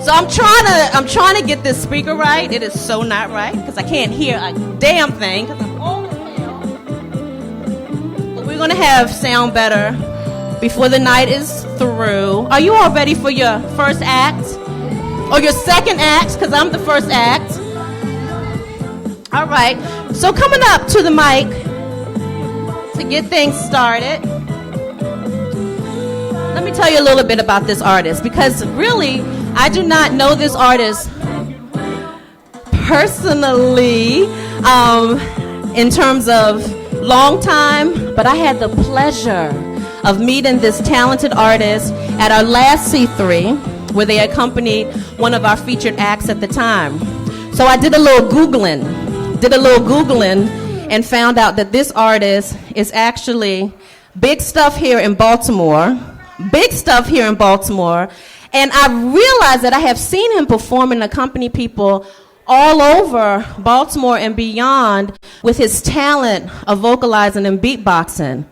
So I'm trying to get this speaker right. It is so not right because I can't hear a damn thing because I'm old as hell. But we're gonna have sound better before the night is through. Are you all ready for your first act? Or your second act, because I'm the first act. All right. So coming up to the mic to get things started. Let me tell you a little bit about this artist, because really, I do not know this artist personally in terms of long time, but I had the pleasure of meeting this talented artist at our last C3, where they accompanied one of our featured acts at the time. So I did a little Googling and found out that this artist is actually big stuff here in Baltimore, and I realized that I have seen him perform and accompany people all over Baltimore and beyond with his talent of vocalizing and beatboxing.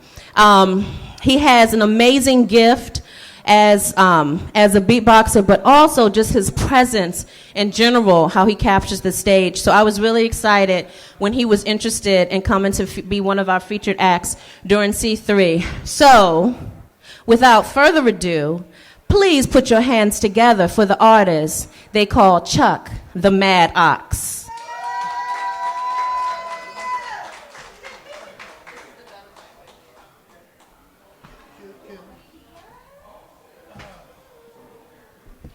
He has an amazing gift as a beatboxer, but also just his presence in general, how he captures the stage. So I was really excited when he was interested in coming to be one of our featured acts during C3. So, without further ado, please put your hands together for the artist they call Chuck the Mad Ox.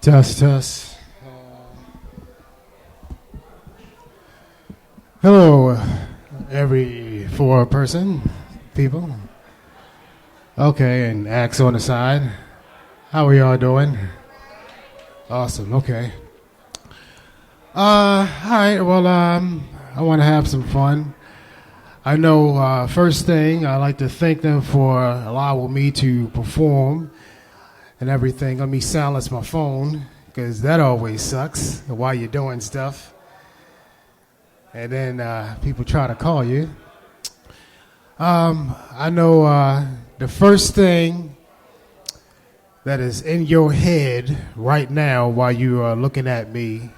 Test. Hello, every people. Okay, and acts on the side. How are y'all doing? Awesome, okay. All right, well, I want to have some fun. I know, first thing, I'd like to thank them for allowing me to perform and everything. Let me silence my phone, because that always sucks while you're doing stuff. And then people try to call you. I know the first thing that is in your head right now while you are looking at me,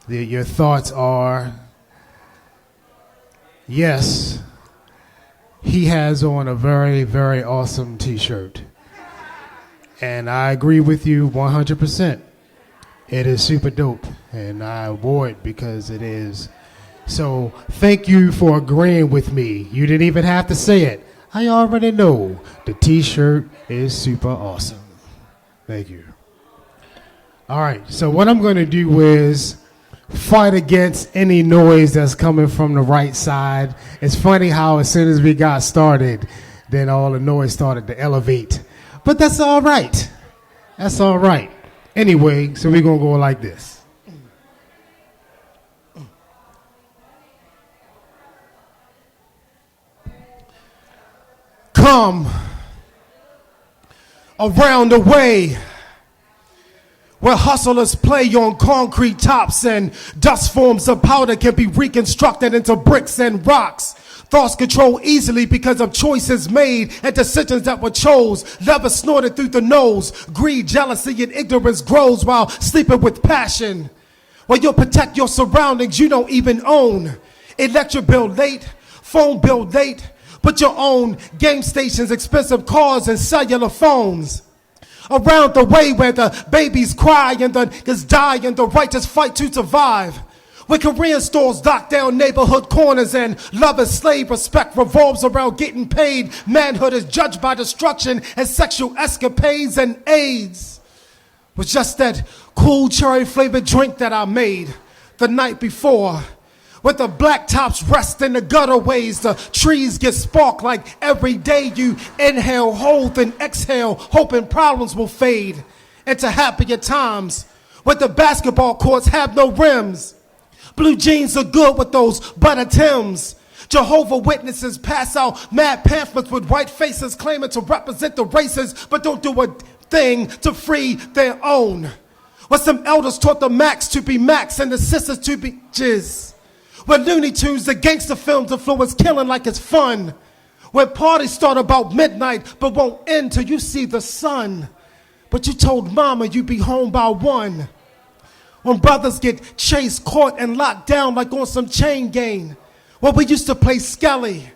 your thoughts are, yes, he has on a very, very awesome t-shirt. And I agree with you 100%. It is super dope, and I wore it because it is. So thank you for agreeing with me. You didn't even have to say it. I already know the t-shirt is super awesome. Thank you. All right, so what I'm going to do is fight against any noise that's coming from the right side. It's funny how as soon as we got started, then all the noise started to elevate. But that's all right. That's all right. Anyway, so we're going to go like this. Come around the way where hustlers play on concrete tops and dust forms of powder can be reconstructed into bricks and rocks. Thoughts control easily because of choices made and decisions that were chose. Leather snorted through the nose. Greed, jealousy, and ignorance grows while sleeping with passion. Well, you'll protect your surroundings you don't even own. Electric bill late, phone bill late, but your own game stations, expensive cars, and cellular phones. Around the way where the babies cry and the niggas die and the righteous fight to survive. Where Korean stores lock down neighborhood corners and love is slave, respect revolves around getting paid. Manhood is judged by destruction and sexual escapades, and AIDS was just that cool cherry flavored drink that I made the night before. With the black tops rest in the gutterways, the trees get sparked like every day you inhale, hold, and exhale, hoping problems will fade into happier times. Where the basketball courts have no rims. Blue jeans are good with those butter Tims. Jehovah Witnesses pass out mad pamphlets with white faces claiming to represent the races, but don't do a thing to free their own. Where some elders taught the Max to be Max and the sisters to be Jizz. Where Looney Tunes, the gangster films influence killing like it's fun. Where parties start about midnight but won't end till you see the sun. But you told mama you'd be home by 1. When brothers get chased, caught, and locked down like on some chain gang. Well, we used to play Skelly,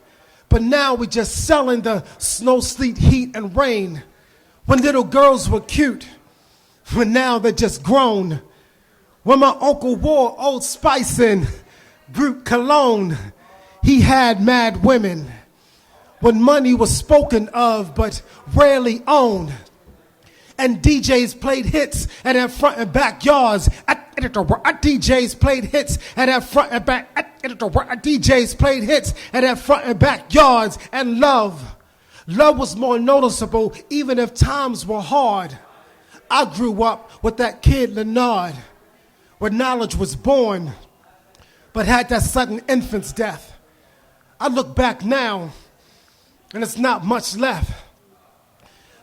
but now we just selling the snow, sleet, heat, and rain. When little girls were cute, but now they're just grown. When my uncle wore Old Spice and Brute Cologne, he had mad women. When money was spoken of but rarely owned, and DJs played hits at their front and backyards. DJs played hits at their front and back. DJs played hits at their front and backyards. And love was more noticeable even if times were hard. I grew up with that kid Leonard, where knowledge was born, but had that sudden infant's death. I look back now, and it's not much left.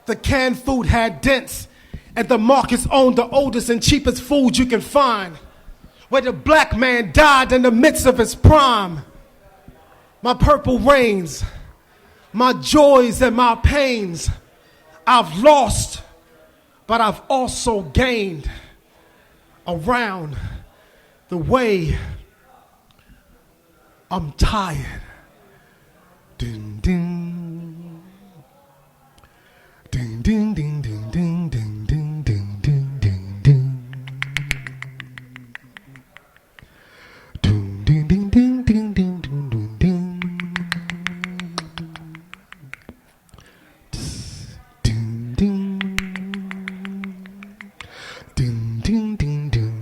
The canned food had dents, and the markets owned the oldest and cheapest food you can find, where the black man died in the midst of his prime. My purple rains, my joys and my pains, I've lost, but I've also gained around the way. I'm tired. Ding, ding. Ding, ding, ding, ding, ding, ding, ding, ding, ding, ding, ding. Ding, ding, ding, ding, ding, ding, ding, ding, ding. Ding, ding. Ding, ding, ding, ding.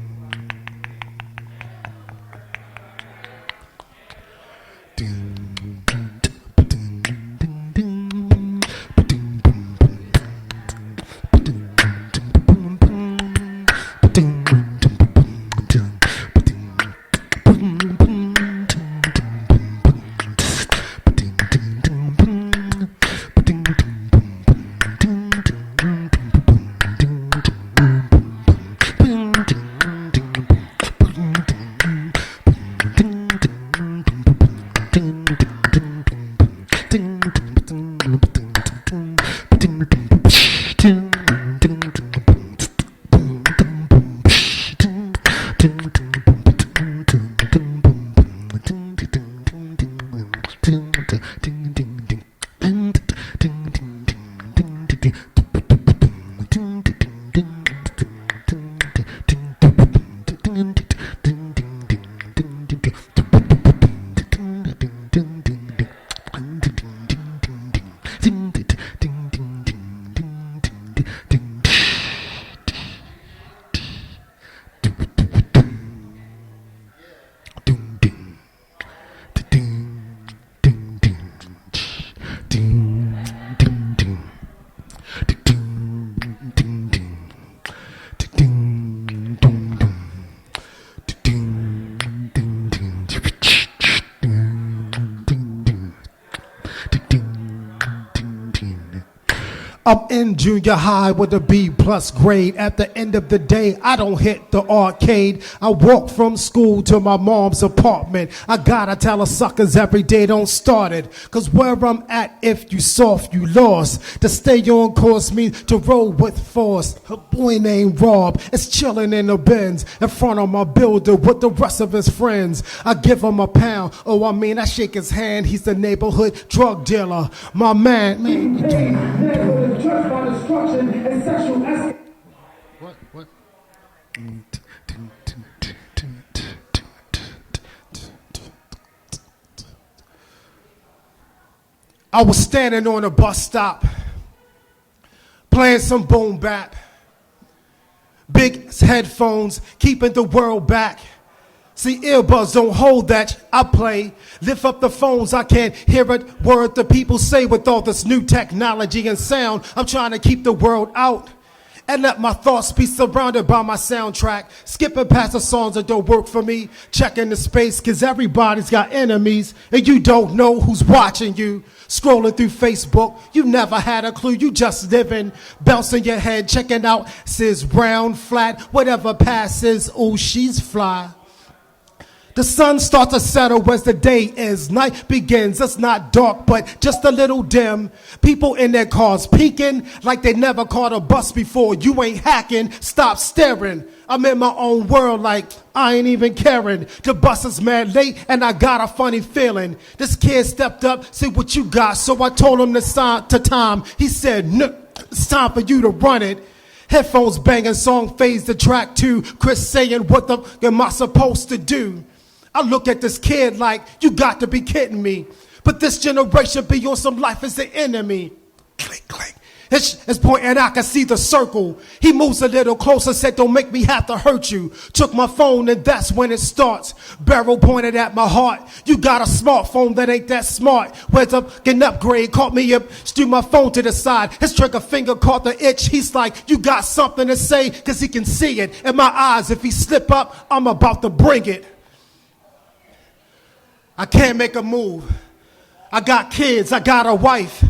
I'm in junior high with a B+ grade. At the end of the day, I don't hit the arcade. I walk from school to my mom's apartment. I gotta tell her suckers every day don't start it. Cause where I'm at, if you soft, you lost. To stay on course means to roll with force. A boy named Rob is chilling in the Benz in front of my builder with the rest of his friends. I give him a pound. Oh, I mean, I shake his hand. He's the neighborhood drug dealer. My man. What? I was standing on a bus stop, playing some boom bap, big headphones, keeping the world back. See, earbuds don't hold that. I play, lift up the phones, I can't hear it. Word the people say with all this new technology and sound. I'm trying to keep the world out and let my thoughts be surrounded by my soundtrack. Skipping past the songs that don't work for me. Checking the space, cause everybody's got enemies. And you don't know who's watching you. Scrolling through Facebook, you never had a clue. You just living, bouncing your head, checking out sis brown, flat, whatever passes. Oh, she's fly. The sun starts to settle as the day is. Night begins. It's not dark, but just a little dim. People in their cars peeking like they never caught a bus before. You ain't hacking. Stop staring. I'm in my own world like I ain't even caring. The bus is mad late and I got a funny feeling. This kid stepped up, said what you got. So I told him to time. He said, no, it's time for you to run it. Headphones banging, song fades to track 2. Chris saying, what the am I supposed to do? I look at this kid like, you got to be kidding me. But this generation be on some life as the enemy. Click, click. His point and I can see the circle. He moves a little closer, said, don't make me have to hurt you. Took my phone and that's when it starts. Barrel pointed at my heart. You got a smartphone that ain't that smart. Where's up, get an upgrade, caught me up, threw my phone to the side. His trigger finger caught the itch. He's like, you got something to say, cause he can see it in my eyes. If he slip up, I'm about to bring it. I can't make a move. I got kids, I got a wife.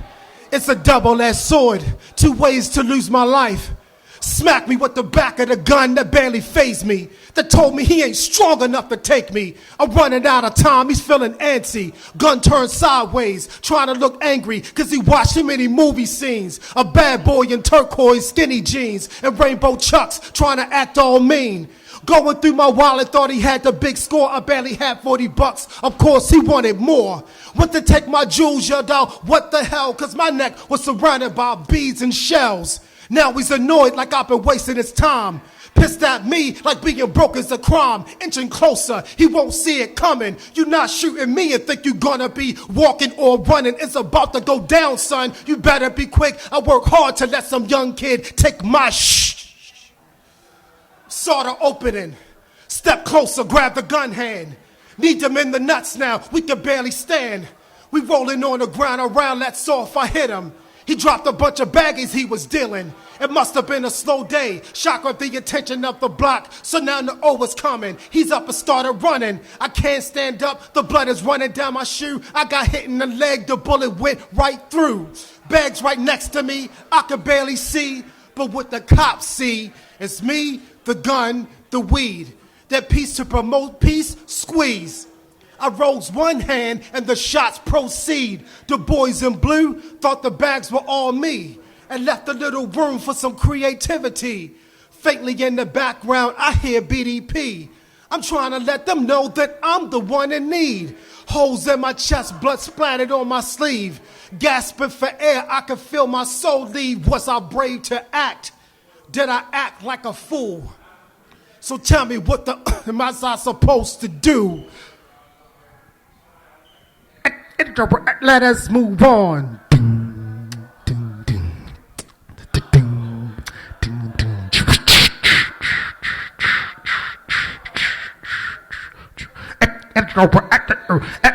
It's a double-edged sword, 2 ways to lose my life. Smack me with the back of the gun that barely fazed me, that told me he ain't strong enough to take me. I'm running out of time, he's feeling antsy. Gun turned sideways, trying to look angry, cause he watched too many movie scenes. A bad boy in turquoise skinny jeans and rainbow chucks, trying to act all mean. Going through my wallet, thought he had the big score. I barely had $40. Of course, he wanted more. Went to take my jewels, yelled out, what the hell? Cause my neck was surrounded by beads and shells. Now he's annoyed like I've been wasting his time. Pissed at me like being broke is a crime. Inching closer, he won't see it coming. You not shooting me and think you gonna be walking or running. It's about to go down, son. You better be quick. I work hard to let some young kid take my Saw the opening, step closer, grab the gun hand. Need them in the nuts now, we can barely stand. We rolling on the ground around that soft, I hit him. He dropped a bunch of baggies he was dealing. It must have been a slow day, shock of the attention of the block. So now the O is coming, he's up and started running. I can't stand up, the blood is running down my shoe. I got hit in the leg, the bullet went right through. Bags right next to me, I could barely see. But what the cops see, it's me, the gun, the weed. That piece to promote peace, squeeze. I rose one hand and the shots proceed. The boys in blue thought the bags were all me and left a little room for some creativity. Faintly in the background, I hear BDP. I'm trying to let them know that I'm the one in need. Holes in my chest, blood splattered on my sleeve. Gasping for air, I could feel my soul leave. Was I brave to act? Did I act like a fool? So tell me, what the am I supposed to do? Let us move on.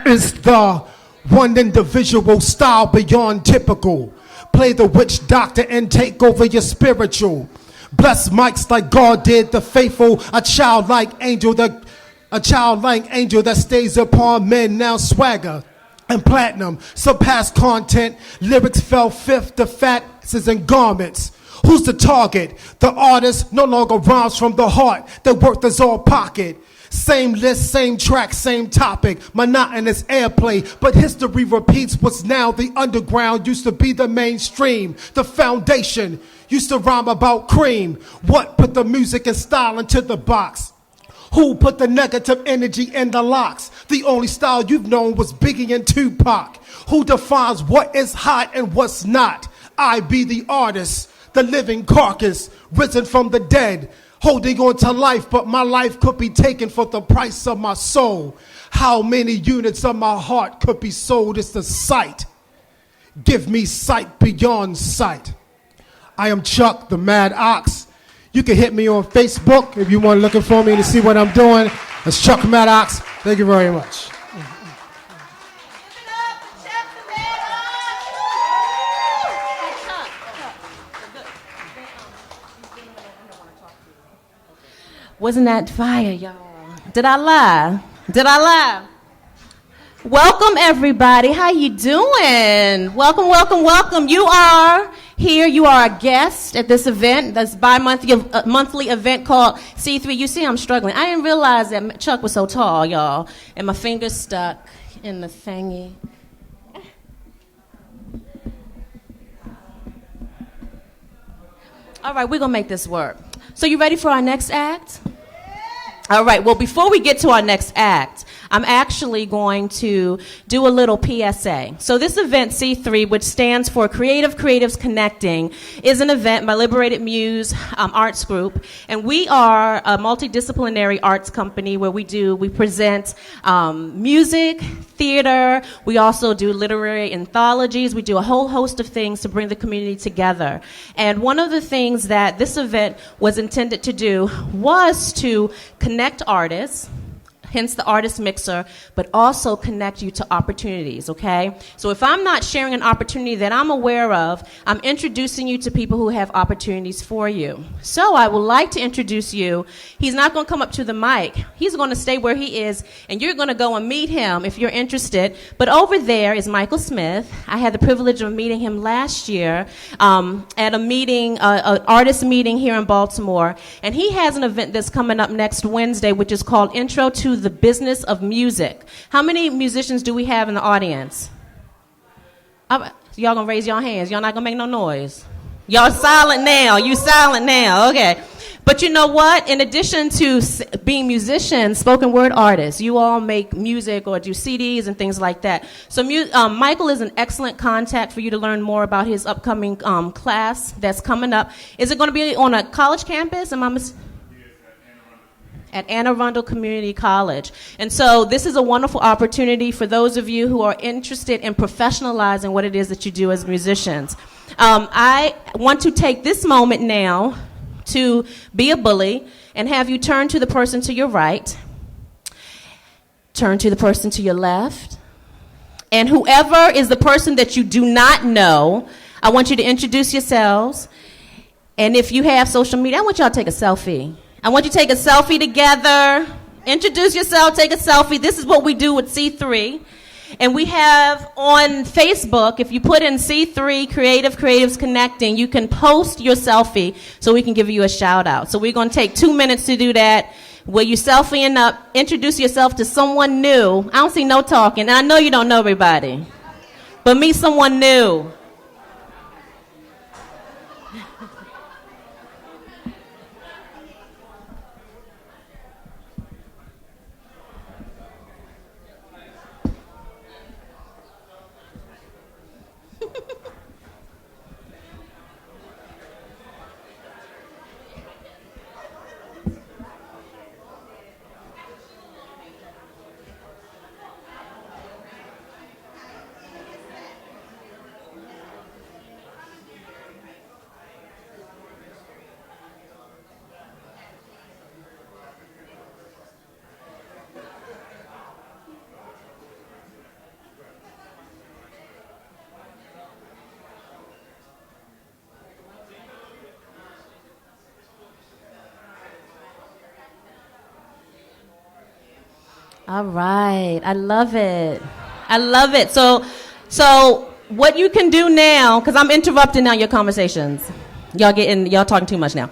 It's the one individual style beyond typical. Play the witch doctor and take over your spiritual. Bless mics like God did the faithful. A childlike angel that stays upon men. Now swagger and platinum surpass content. Lyrics fell fifth to faces and garments. Who's the target? The artist no longer rhymes from the heart. The worth is all pocket. Same list, same track, same topic, monotonous airplay, but history repeats what's now the underground. Used to be the mainstream, the foundation, used to rhyme about cream. What put the music and style into the box? Who put the negative energy in the locks? The only style you've known was Biggie and Tupac. Who defines what is hot and what's not? I be the artist, the living carcass, risen from the dead. Holding on to life, but my life could be taken for the price of my soul. How many units of my heart could be sold? It's the sight. Give me sight beyond sight. I am Chuck, the Mad Ox. You can hit me on Facebook if you want looking for me to see what I'm doing. It's Chuck Mad Ox. Thank you very much. Wasn't that fire, y'all? Did I lie? Did I lie? Welcome, everybody. How you doing? Welcome, welcome, welcome. You are here you are a guest at this event, this monthly event called C3. You see I'm struggling. I didn't realize that Chuck was so tall, y'all, and my fingers stuck in the thingy. All right, we're going to make this work. So you ready for our next act? All right, well, before we get to our next act, I'm actually going to do a little PSA. So this event, C3, which stands for Creative Creatives Connecting, is an event by Liberated Muse Arts Group. And we are a multidisciplinary arts company where we present music, theater. We also do literary anthologies. We do a whole host of things to bring the community together. And one of the things that this event was intended to do was to connect artists, hence the artist mixer, but also connect you to opportunities, okay? So if I'm not sharing an opportunity that I'm aware of, I'm introducing you to people who have opportunities for you. So I would like to introduce you. He's not going to come up to the mic. He's going to stay where he is, and you're going to go and meet him if you're interested. But over there is Michael Smith. I had the privilege of meeting him last year at a meeting, an artist meeting here in Baltimore, and he has an event that's coming up next Wednesday, which is called Intro to the Business of Music. How many musicians do we have in the audience? Y'all gonna raise your hands. Y'all not gonna make no noise. Y'all silent now. You silent now. Okay. But you know what? In addition to being musicians, spoken word artists, you all make music or do CDs and things like that. So Michael is an excellent contact for you to learn more about his upcoming class that's coming up. Is it going to be on a college campus? At Anne Arundel Community College. And so this is a wonderful opportunity for those of you who are interested in professionalizing what it is that you do as musicians. I want to take this moment now to be a bully and have you turn to the person to your right, turn to the person to your left, and whoever is the person that you do not know, I want you to introduce yourselves. And if you have social media, I want y'all to take a selfie. I want you to take a selfie together. Introduce yourself, take a selfie. This is what we do with C3. And we have on Facebook, if you put in C3 Creative Creatives Connecting, you can post your selfie so we can give you a shout out. So we're going to take 2 minutes to do that. Where you selfieing up, introduce yourself to someone new. I don't see no talking. And I know you don't know everybody. But meet someone new. All right. I love it. I love it. So what you can do now, because I'm interrupting now your conversations. Y'all talking too much now.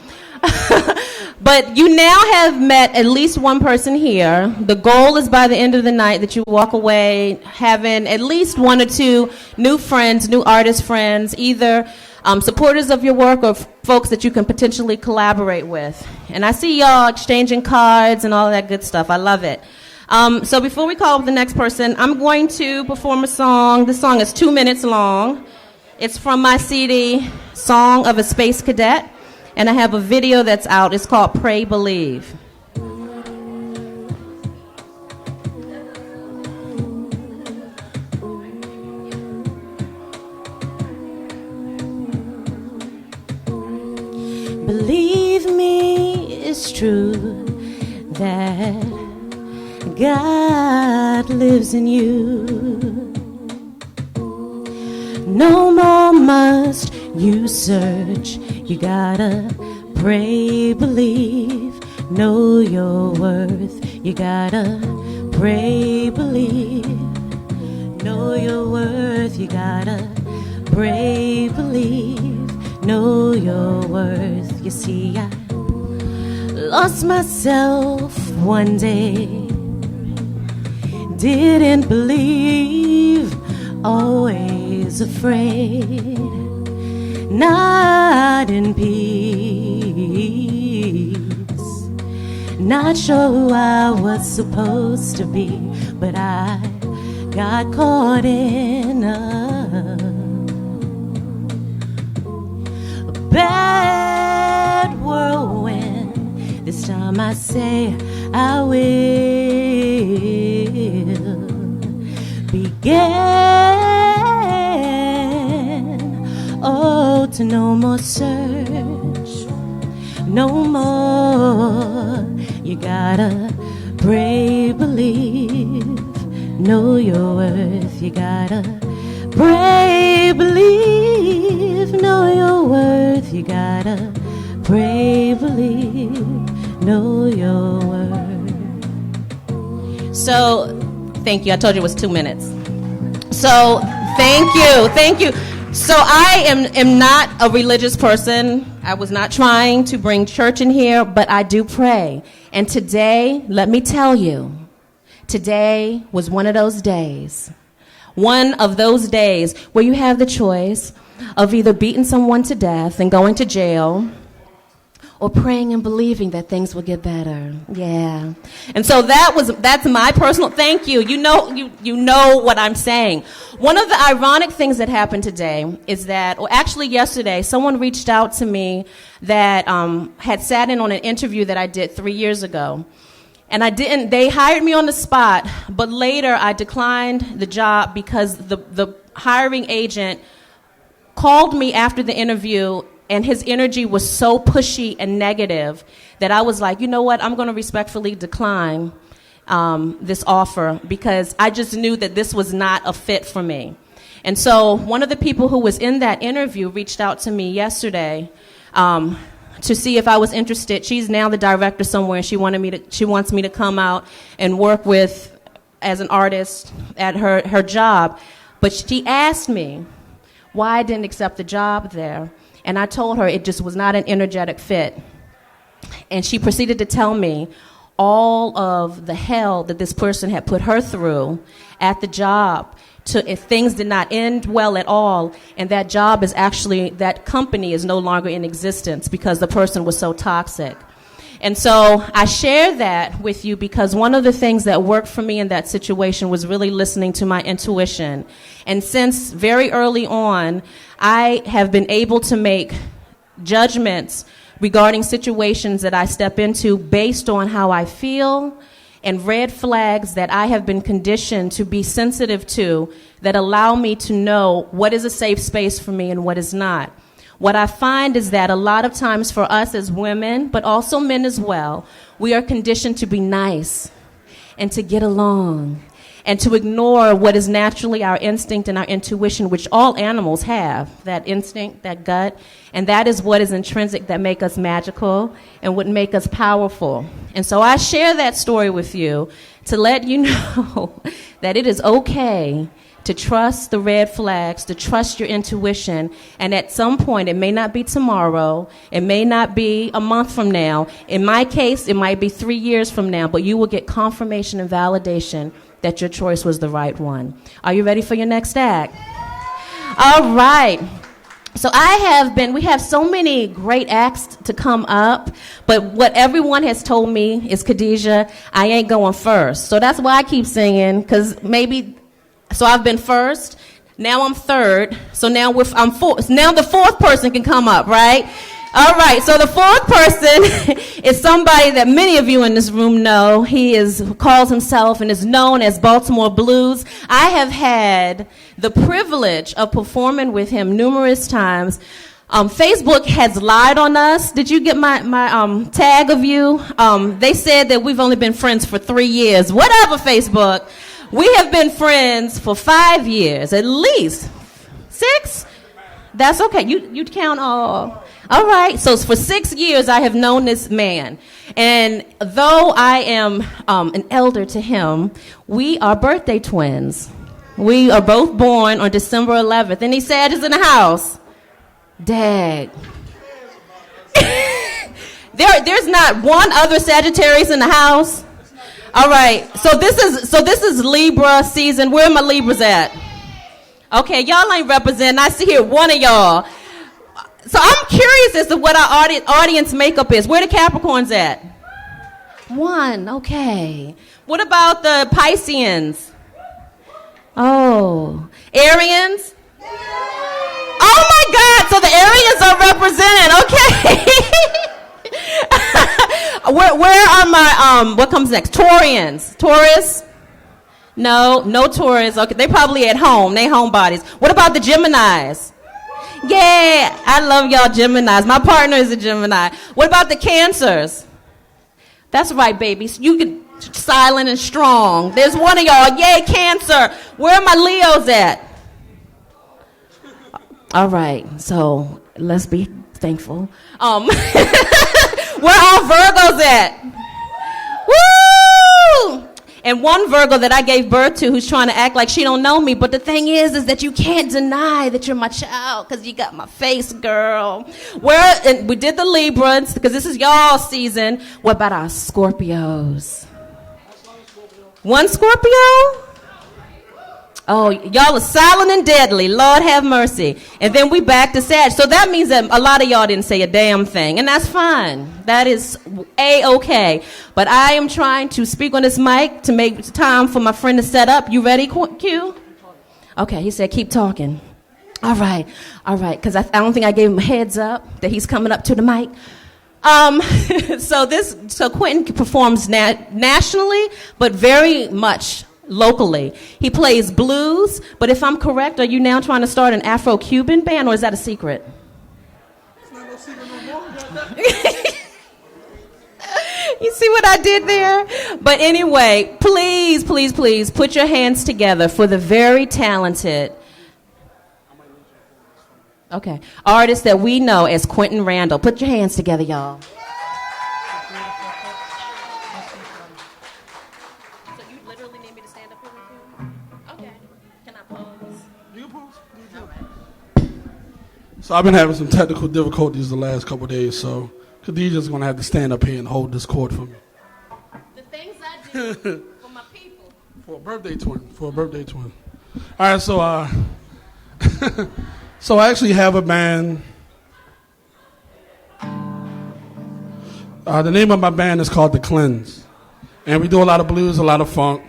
But you now have met at least one person here. The goal is by the end of the night that you walk away having at least one or two new friends, new artist friends, either supporters of your work or folks that you can potentially collaborate with. And I see y'all exchanging cards and all that good stuff. I love it. So before we call up the next person, I'm going to perform a song. This song is 2 minutes long. It's from my CD, Song of a Space Cadet, and I have a video that's out. It's called Pray Believe. Believe me, it's true that God lives in you. No more must you search. You gotta pray, believe, know your worth. You gotta pray, believe, know your worth. You gotta pray, believe, know your worth. You see, I lost myself one day, didn't believe, always afraid, not in peace, not sure who I was supposed to be, but I got caught in a bad whirlwind. This time I say I will begin, oh, to no more search, no more. You gotta pray, believe, know your worth. You gotta pray, believe, know your worth. You gotta pray, believe, know your worth. So, thank you. I told you it was 2 minutes. So, thank you. So, I am not a religious person. I was not trying to bring church in here, but I do pray. And today, let me tell you, today was one of those days. One of those days where you have the choice of either beating someone to death and going to jail, or praying and believing that things will get better. Yeah. And so that's my personal, thank you. You know what I'm saying. One of the ironic things that happened today is that, or actually yesterday, someone reached out to me that had sat in on an interview that I did 3 years ago. And they hired me on the spot, but later I declined the job because the hiring agent called me after the interview, and his energy was so pushy and negative that I was like, you know what, I'm going to respectfully decline this offer because I just knew that this was not a fit for me. And so one of the people who was in that interview reached out to me yesterday to see if I was interested. She's now the director somewhere, and she wants me to come out and work with as an artist at her job. But she asked me why I didn't accept the job there. And I told her it just was not an energetic fit. And she proceeded to tell me all of the hell that this person had put her through at the job if things did not end well at all. And that job is actually, that company is no longer in existence because the person was so toxic. And so I share that with you because one of the things that worked for me in that situation was really listening to my intuition. And since very early on, I have been able to make judgments regarding situations that I step into based on how I feel and red flags that I have been conditioned to be sensitive to that allow me to know what is a safe space for me and what is not. What I find is that a lot of times for us as women, but also men as well, we are conditioned to be nice and to get along and to ignore what is naturally our instinct and our intuition, which all animals have, that instinct, that gut, and that is what is intrinsic that make us magical and would make us powerful. And so I share that story with you to let you know that it is okay to trust the red flags, to trust your intuition, and at some point, it may not be tomorrow, it may not be a month from now, in my case, it might be 3 years from now, but you will get confirmation and validation that your choice was the right one. Are you ready for your next act? All right. So we have so many great acts to come up, but what everyone has told me is, Khadijah, I ain't going first. So that's why I keep singing, because so I've been first, now I'm third, so now I'm fourth. Now the fourth person can come up, right? All right, so the fourth person is somebody that many of you in this room know. He calls himself and is known as Baltimore Blues. I have had the privilege of performing with him numerous times. Facebook has lied on us. Did you get my tag of you? They said that we've only been friends for 3 years. Whatever, Facebook. We have been friends for 5 years, at least. 6? That's okay. You count all. All right. So for 6 years, I have known this man. And though I am an elder to him, we are birthday twins. We are both born on December 11th. Any Sagittarius in the house? Dag. There's not one other Sagittarius in the house. All right. So this is Libra season. Where are my Libras at? Okay, y'all ain't representing. I see here one of y'all. So I'm curious as to what our audience makeup is. Where the Capricorns at? One. Okay. What about the Pisceans? Oh, Arians? Oh my God! So the Arians are represented. Okay. Where are my what comes next? Taurians. Taurus? No Taurus. Okay, they probably at home. They homebodies. What about the Geminis? Yeah, I love y'all Geminis. My partner is a Gemini. What about the Cancers? That's right, babies. You can silent and strong. There's one of y'all. Yay, Cancer. Where are my Leos at? All right, so let's be thankful. Where are Virgos at? Woo! And one Virgo that I gave birth to who's trying to act like she don't know me, but the thing is that you can't deny that you're my child because you got my face, girl. And we did the Libras because this is y'all season. What about our Scorpios? One Scorpio? Oh, y'all are silent and deadly. Lord have mercy. And then we back to Sag. So that means that a lot of y'all didn't say a damn thing. And that's fine. That is A-okay. But I am trying to speak on this mic to make time for my friend to set up. You ready, Q? Okay, he said keep talking. All right. Because I don't think I gave him a heads up that he's coming up to the mic. So Quentin performs nationally, but very much locally. He plays blues, but if I'm correct, are you now trying to start an Afro-Cuban band, or is that a secret? It's not no secret no more. You see what I did there? But anyway, please put your hands together for the very talented artist that we know as Quentin Randall. Put your hands together, y'all. So I've been having some technical difficulties the last couple of days, so Khadijah's going to have to stand up here and hold this chord for me. The things I do for my people. For a birthday twin. All right, so so I actually have a band. The name of my band is called The Cleanse. And we do a lot of blues, a lot of funk.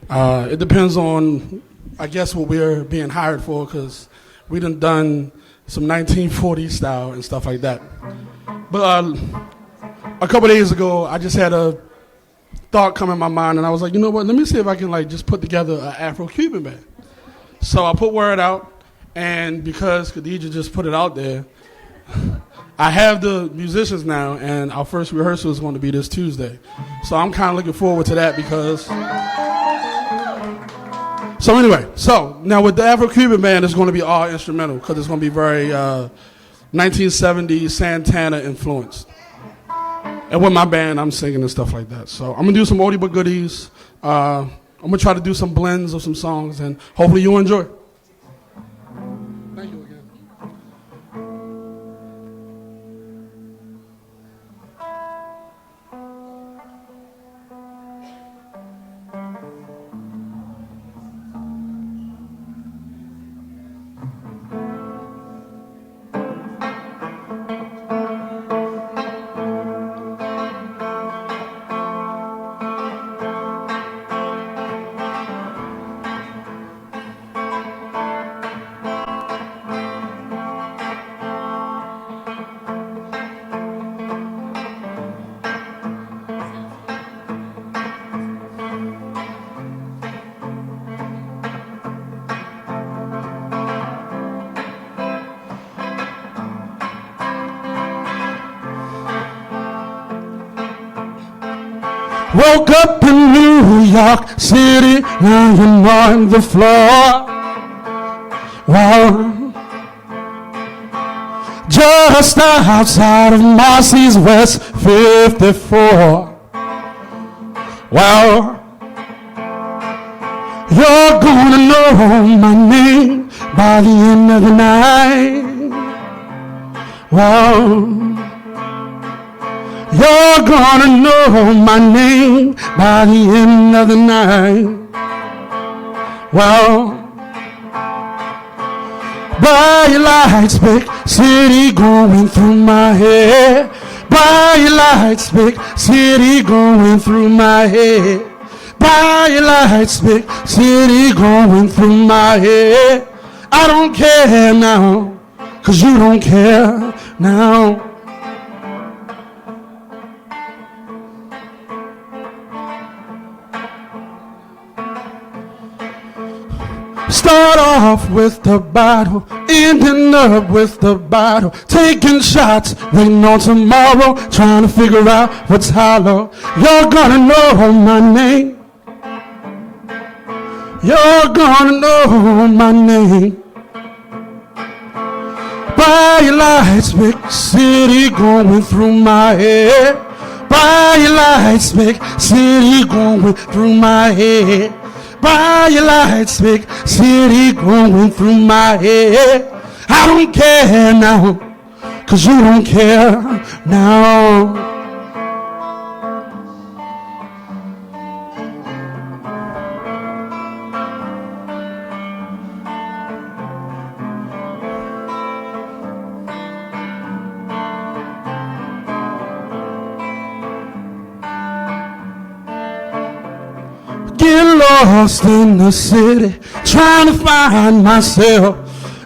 It depends on, I guess, what we're being hired for, because we done some 1940s style and stuff like that. But a couple days ago, I just had a thought come in my mind, and I was like, you know what, let me see if I can just put together an Afro-Cuban band. So I put word out, and because Khadijah just put it out there, I have the musicians now, and our first rehearsal is going to be this Tuesday. So I'm kind of looking forward to that because... So anyway, now with the Afro-Cuban band, it's going to be all instrumental because it's going to be very 1970s Santana influenced. And with my band, I'm singing and stuff like that. So I'm going to do some oldie but goodies. I'm going to try to do some blends of some songs, and hopefully you'll enjoy. Thank you again. Woke up in New York City, lying on the floor. Wow. Just outside of Marcy's West 54. Well, you're gonna know my name by the end of the night. Well, you're gonna know my name by the end of the night. Well, bright lights, big city going through my head. Bright lights, big city going through my head. Bright lights, big city going through my head. I don't care now, 'cause you don't care now. Start off with the bottle, ending up with the bottle, taking shots, waiting on tomorrow, trying to figure out what's hollow. You're gonna know my name. You're gonna know my name. Bright lights, big city going through my head. Bright lights, big city going through my head. Bright lights, big city going through my head. I don't care now, 'cause you don't care now. Get lost in the city, trying to find myself.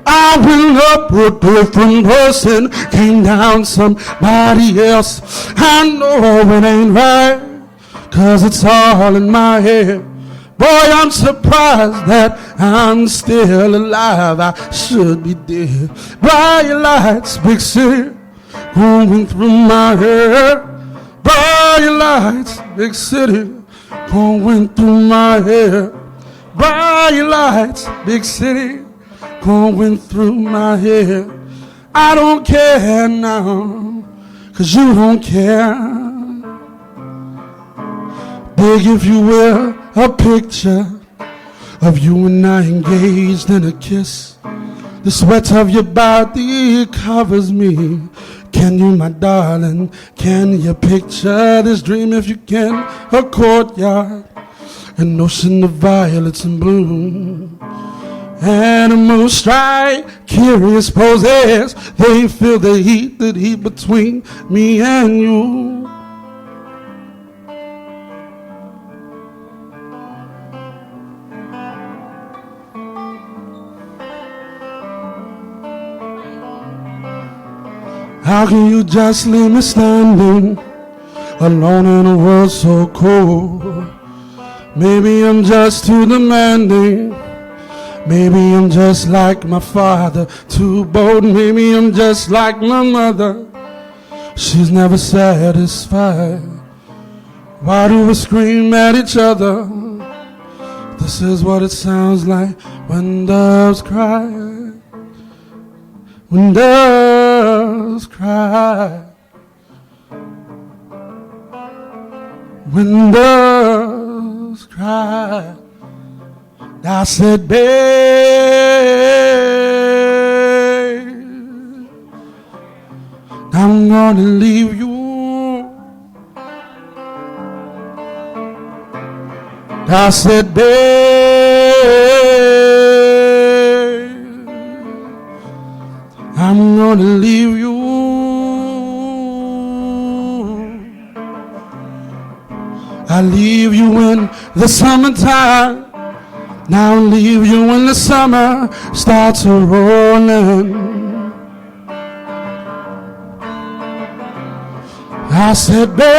I went up a different person, came down somebody else. I know it ain't right, 'cause it's all in my head. Boy, I'm surprised that I'm still alive. I should be dead. Bright lights, big city, going through my head. Bright lights, big city, going through my head. Bright lights, big city, going through my head. I don't care now, 'cause you don't care. Big, if you will, a picture of you and I engaged in a kiss. The sweat of your body covers me. Can you, my darling, can you picture this dream if you can? A courtyard, an ocean of violets and bloom. Animals strike curious poses. They feel the heat between me and you. How can you just leave me standing alone in a world so cold? Maybe I'm just too demanding. Maybe I'm just like my father, too bold. Maybe I'm just like my mother. She's never satisfied. Why do we scream at each other? This is what it sounds like when doves cry. When doves cry. When doves cry. I said, babe, I'm gonna leave you. I said, babe, I'm gonna leave you. I leave you in the summertime. Now I'll leave you when the summer starts rolling. I said, babe,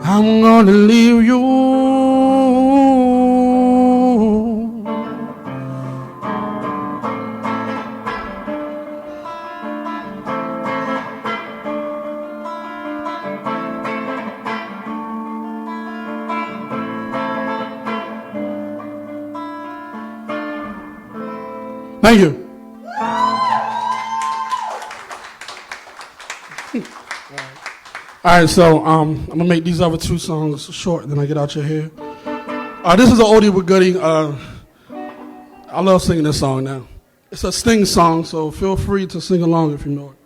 I'm gonna leave you. Thank you. All right, so I'm gonna make these other two songs short, then I get out your hair. This is an oldie but goodie. I love singing this song now. It's a Sting song, so feel free to sing along if you know it.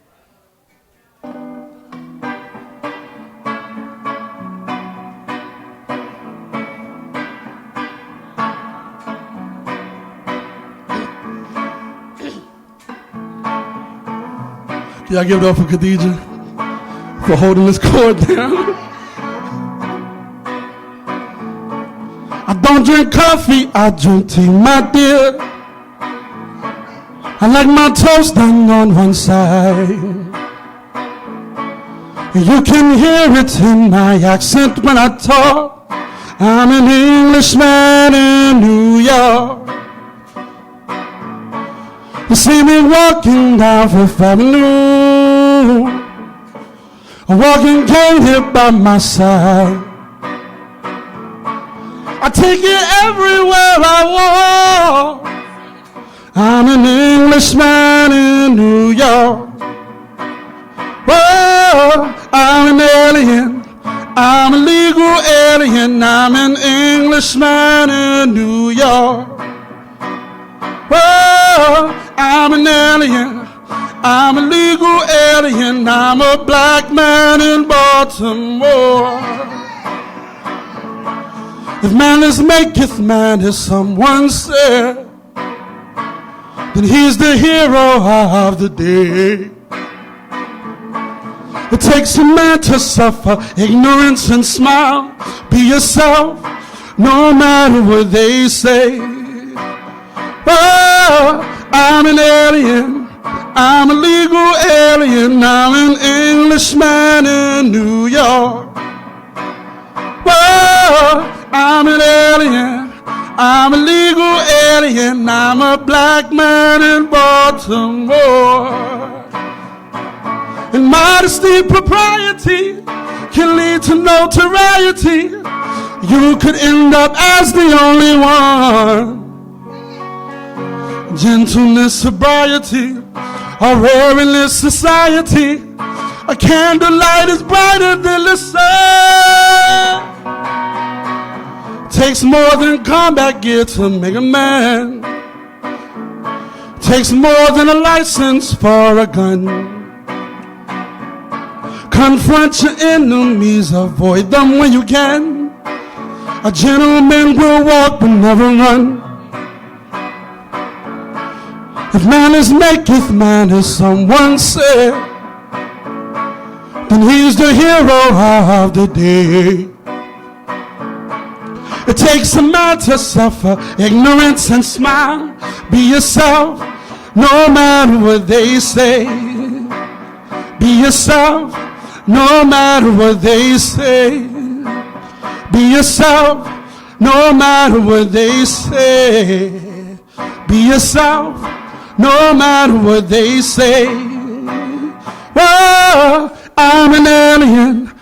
Yeah, I give it up for Khadijah for holding this chord down. I don't drink coffee, I drink tea, my dear. I like my toast done on one side. You can hear it in my accent when I talk. I'm an Englishman in New York. You see me walking down Fifth Avenue, a walking cane here by my side. I take it everywhere I walk. I'm an Englishman in New York. Whoa, I'm an alien. I'm a legal alien. I'm an Englishman in New York. Whoa, I'm an alien. I'm a legal alien. I'm a black man in Baltimore. If manners maketh man, as someone said, then he's the hero of the day. It takes a man to suffer ignorance and smile. Be yourself, no matter what they say. Oh, I'm an alien. I'm a legal alien. I'm an Englishman in New York. Whoa, I'm an alien. I'm a legal alien. I'm a black man in Baltimore. And modesty, propriety can lead to notoriety. You could end up as the only one. Gentleness, sobriety are rare in this society. A candlelight is brighter than the sun. Takes more than combat gear to make a man. Takes more than a license for a gun. Confront your enemies, avoid them when you can. A gentleman will walk but never run. If manners maketh man, as someone said, then he's the hero of the day. It takes a man to suffer ignorance and smile. Be yourself, no matter what they say. Be yourself, no matter what they say. Be yourself, no matter what they say. Be yourself, no matter what they say. Whoa, I'm an alien.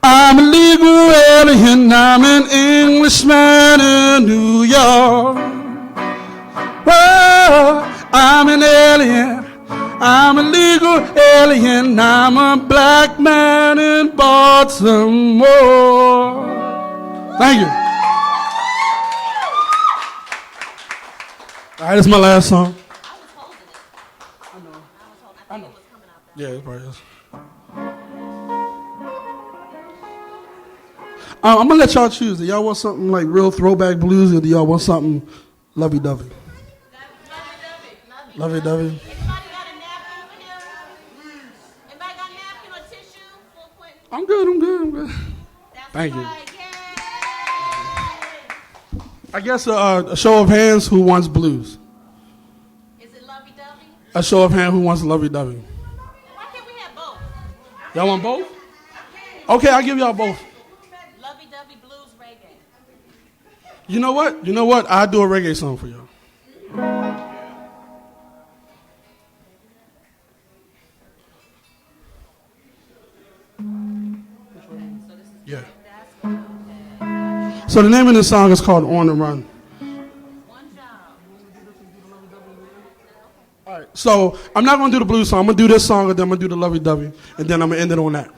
I'm a legal alien. I'm an Englishman in New York. Whoa, I'm an alien. I'm a legal alien. I'm a black man in Baltimore. Thank you. All right, this is my last song. I know. Yeah, it's probably is. I'm gonna let y'all choose. Do y'all want something like real throwback blues, or do y'all want something lovey-dovey? Lovey-dovey. Anybody got a napkin over here? Anybody got a napkin or tissue? I'm good. Thank you. Right. I guess a show of hands who wants blues. Is it lovey-dovey? A show of hands who wants lovey-dovey. Why can't we have both? Y'all want both? Okay, I'll give y'all both. Lovey-dovey blues reggae. You know what? I'll do a reggae song for y'all. Yeah. So the name of this song is called On the Run. One job. All right, so I'm not going to do the blues song. I'm going to do this song, and then I'm going to do the lovey-dovey, and then I'm going to end it on that.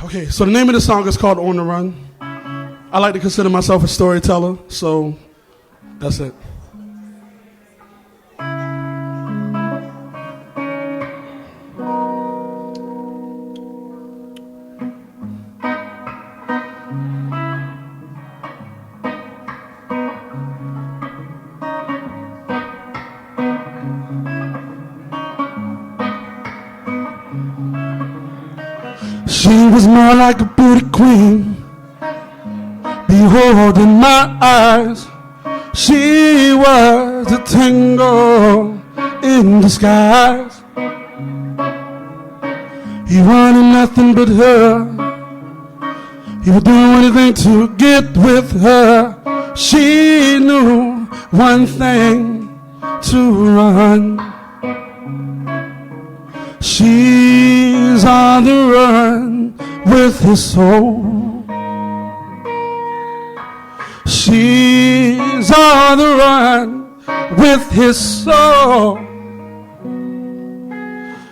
Okay, so the name of the song is called On the Run. I like to consider myself a storyteller, so that's it. She was more like a booty queen. Behold in my eyes, she was a tango in disguise. He wanted nothing but her. He would do anything to get with her. She knew one thing, to run. She's on the run with his soul. She's on the run with his soul.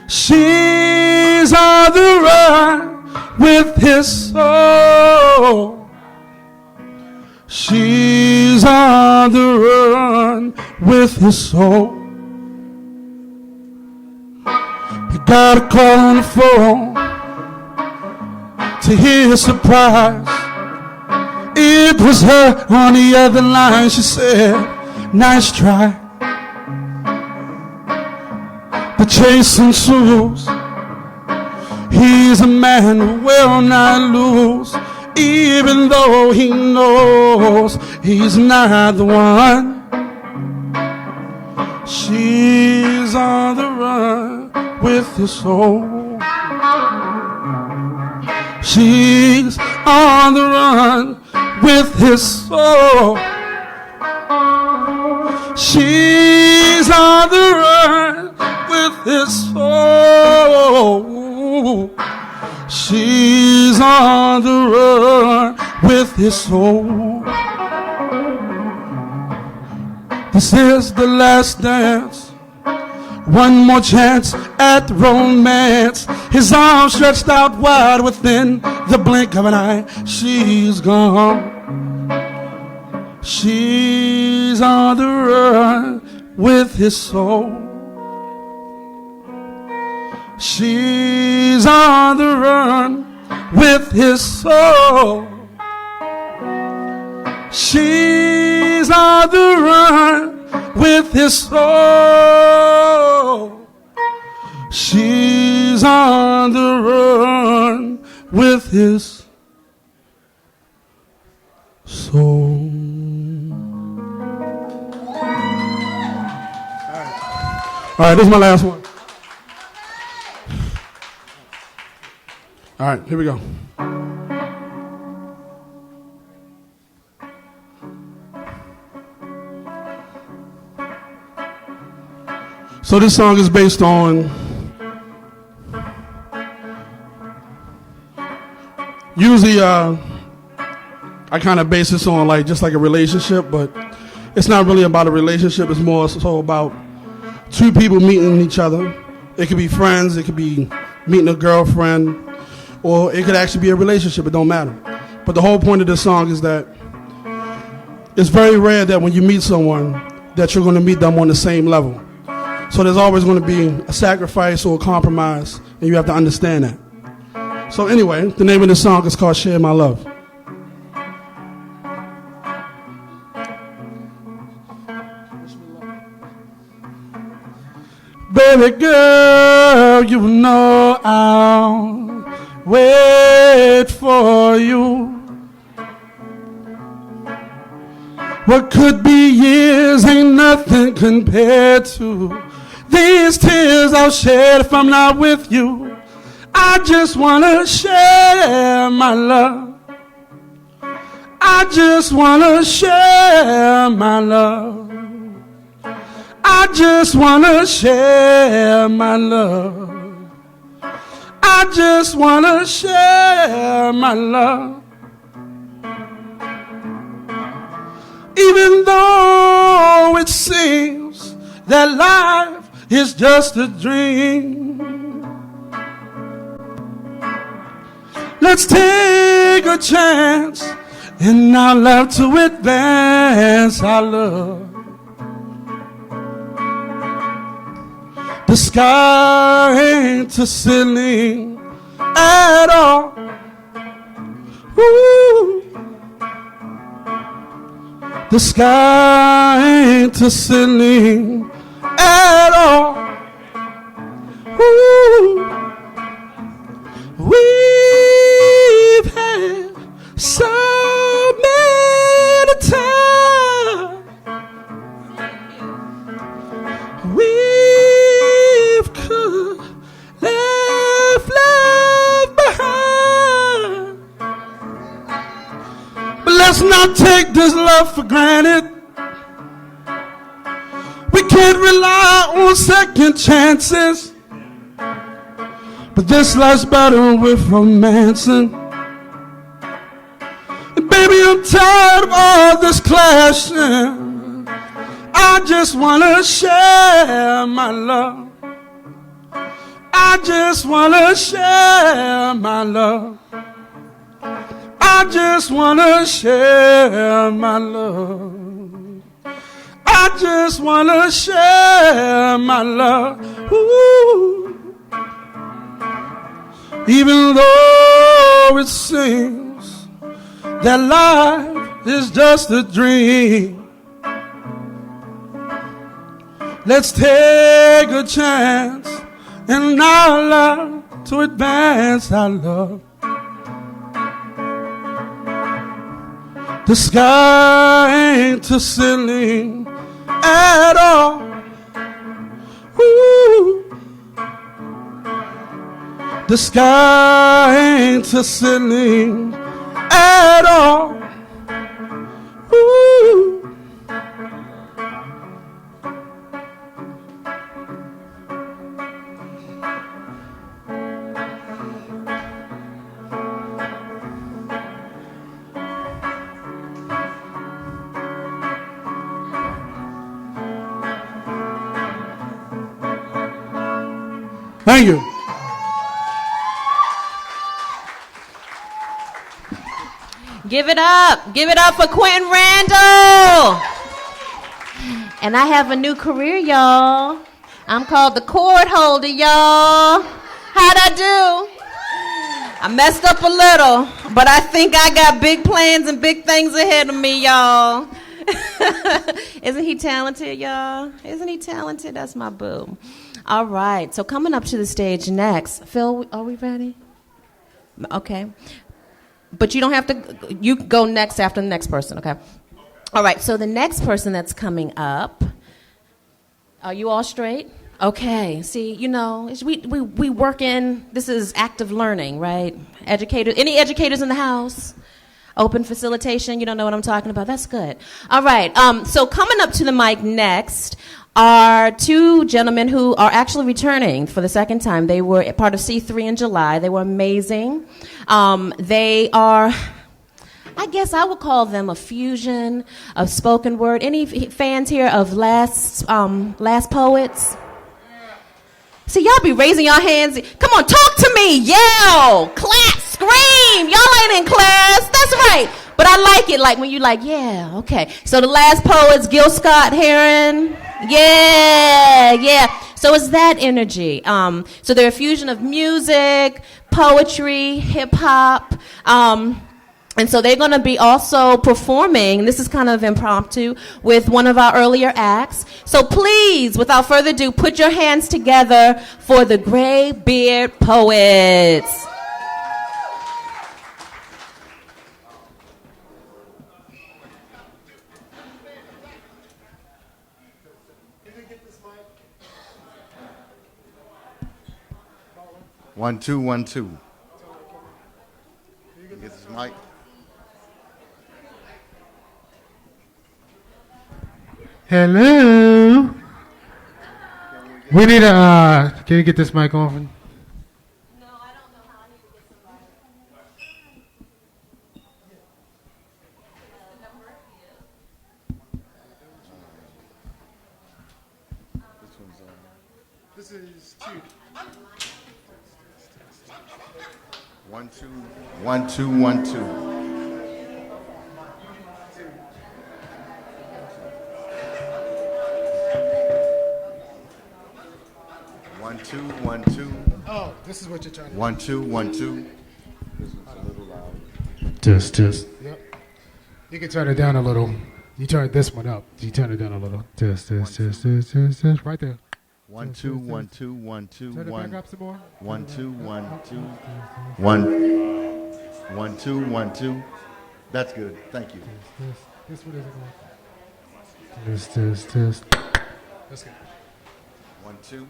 She's on the run with his soul. She's on the run with his soul. He got a call on the phone to hear his surprise. It was her on the other line. She said, nice try. The chase ensues. He's a man who will not lose, even though he knows he's not the one. She's on the run with his soul. She's on the run with his soul. She's on the run with his soul. She's on the run with his soul. This is the last dance. One more chance at romance. His arms stretched out wide within the blink of an eye. She's gone. She's on the run with his soul. She's on the run with his soul. She's on the run with his soul. She's on the run with his soul. All right, this is my last one. All right, here we go. So this song is based on usually I kind of base this on just like a relationship, but it's not really about a relationship. It's more so about two people meeting each other. It could be friends, it could be meeting a girlfriend, or it could actually be a relationship. It don't matter. But the whole point of this song is that it's very rare that when you meet someone that you're going to meet them on the same level. So there's always going to be a sacrifice or a compromise, and you have to understand that. So anyway, the name of this song is called Share My Love. Baby girl, you know I'll wait for you. What could be years ain't nothing compared to these tears I'll shed if I'm not with you. I just wanna share my love. I just wanna share my love. I just wanna share my love. I just wanna share my love. Even though it seems that life is just a dream, let's take a chance in our love to advance our love. The sky ain't a ceiling at all. Ooh. The sky ain't a ceiling at all. Ooh. We Let's not take this love for granted. We can't rely on second chances. But this life's better with romancing. And baby, I'm tired of all this clashing. I just wanna share my love. I just wanna share my love. I just wanna share my love. I just wanna share my love. Ooh. Even though it seems that life is just a dream, let's take a chance in our love to advance our love. The sky ain't a ceiling at all. Ooh. The sky ain't a ceiling at all. Ooh. Thank you. Give it up. Give it up for Quentin Randall. And I have a new career, y'all. I'm called the cord holder, y'all. How'd I do? I messed up a little, but I think I got big plans and big things ahead of me, y'all. Isn't he talented, y'all? Isn't he talented? That's my boo. All right, so coming up to the stage next. Phil, are we ready? Okay. But you don't have to, you go next after the next person, okay? All right, so the next person that's coming up, are you all straight? Okay, see, you know, we work in, this is active learning, right? Educators, any educators in the house? Open facilitation, you don't know what I'm talking about? That's good. All right, so coming up to the mic next are two gentlemen who are actually returning for the second time. They were part of C3 in July. They were amazing. They are, I guess I would call them a fusion of spoken word. Any fans here of Last Poets? See, y'all be raising your hands. Come on, talk to me. Yell, clap, scream. Y'all ain't in class. That's right. But I like it, like when you like, yeah, okay. So the Last Poets, Gil Scott Heron. Yeah. So it's that energy. So they're a fusion of music, poetry, hip hop. And so they're going to be also performing, this is kind of impromptu, with one of our earlier acts. So please, without further ado, put your hands together for the Gray Beard Poets. One, two, 1, 2. Can you get this mic? Hello. We need a, can you get this mic on? No, I don't know how I need to get somebody. This is 2. 1, 2, 1, 2, 1, 2. 1, 2, 1, 2. Oh, this is what you're trying to do. 1, 2, 1, 2. This one's a little loud. Just. Yep. You can turn it down a little. You turn this one up. You turn it down a little. Just. Right there. 1, 2, 1, 2, 1, 2, Turn it 1. back up some more. 1, 2, 1, 2. 1, 1, 2, 1, 2. That's good. Thank you. This one isn't going. Just. That's good. 1, 2.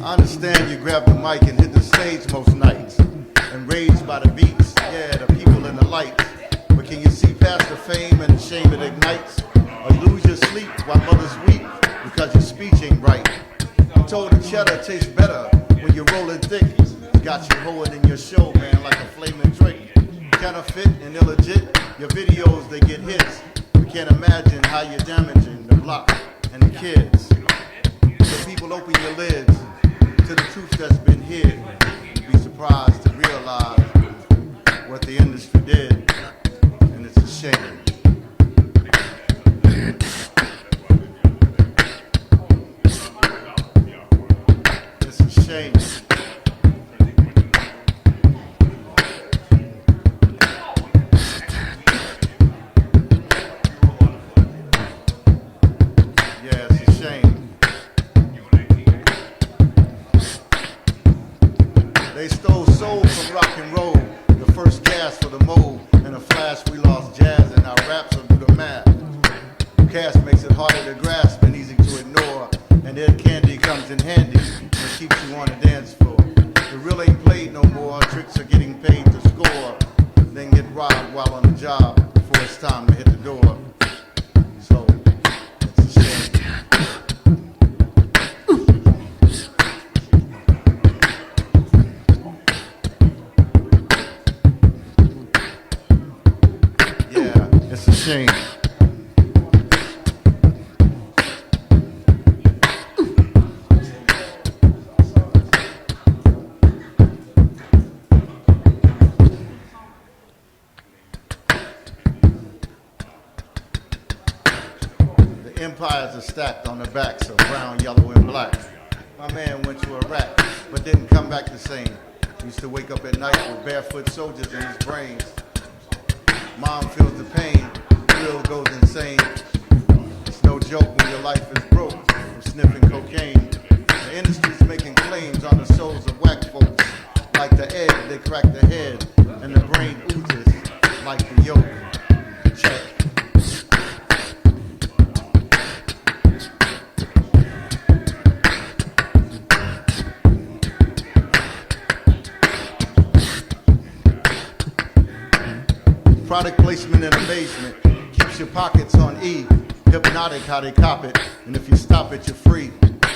I understand you grab the mic and hit the stage most nights, enraged by the beats, yeah, the people and the lights. But can you see past the fame and the shame it ignites? Or lose your sleep while mothers weep because your speech ain't right? I'm told the cheddar tastes better when you're rolling thick. Got you hoeing in your show, man, like a flaming trick. Counterfeit and illegit, your videos, they get hits. We can't imagine how you're damaging the block and the kids. So people, open your lids to the truth that's been hid. You'd be surprised to realize what the industry did, and it's a shame. It's a shame. Yeah, it's a shame. They stole soul from rock and roll, the first gas for the mold. In a flash, we lost jazz, and our raps will do the math. Cash makes it harder to grasp and easy to ignore, and Ed Candy comes in handy and keeps you on the dance floor. The real ain't played no more, tricks are getting paid to score, then get robbed while on the job before it's time to hit the door. So, it's a shame. Yeah, it's a shame. The empires are stacked on the backs of brown, yellow, and black. My man went to Iraq, but didn't come back the same. Used to wake up at night with barefoot soldiers in his brains. Mom feels the pain, Will goes insane. It's no joke when your life is broke from sniffing cocaine. The industry's making claims on the souls of whack folks. Like the egg, they crack the head, and the brain oozes like the yolk. Check. Product placement in a basement keeps your pockets on E. Hypnotic how they cop it, and if you stop it, you're free.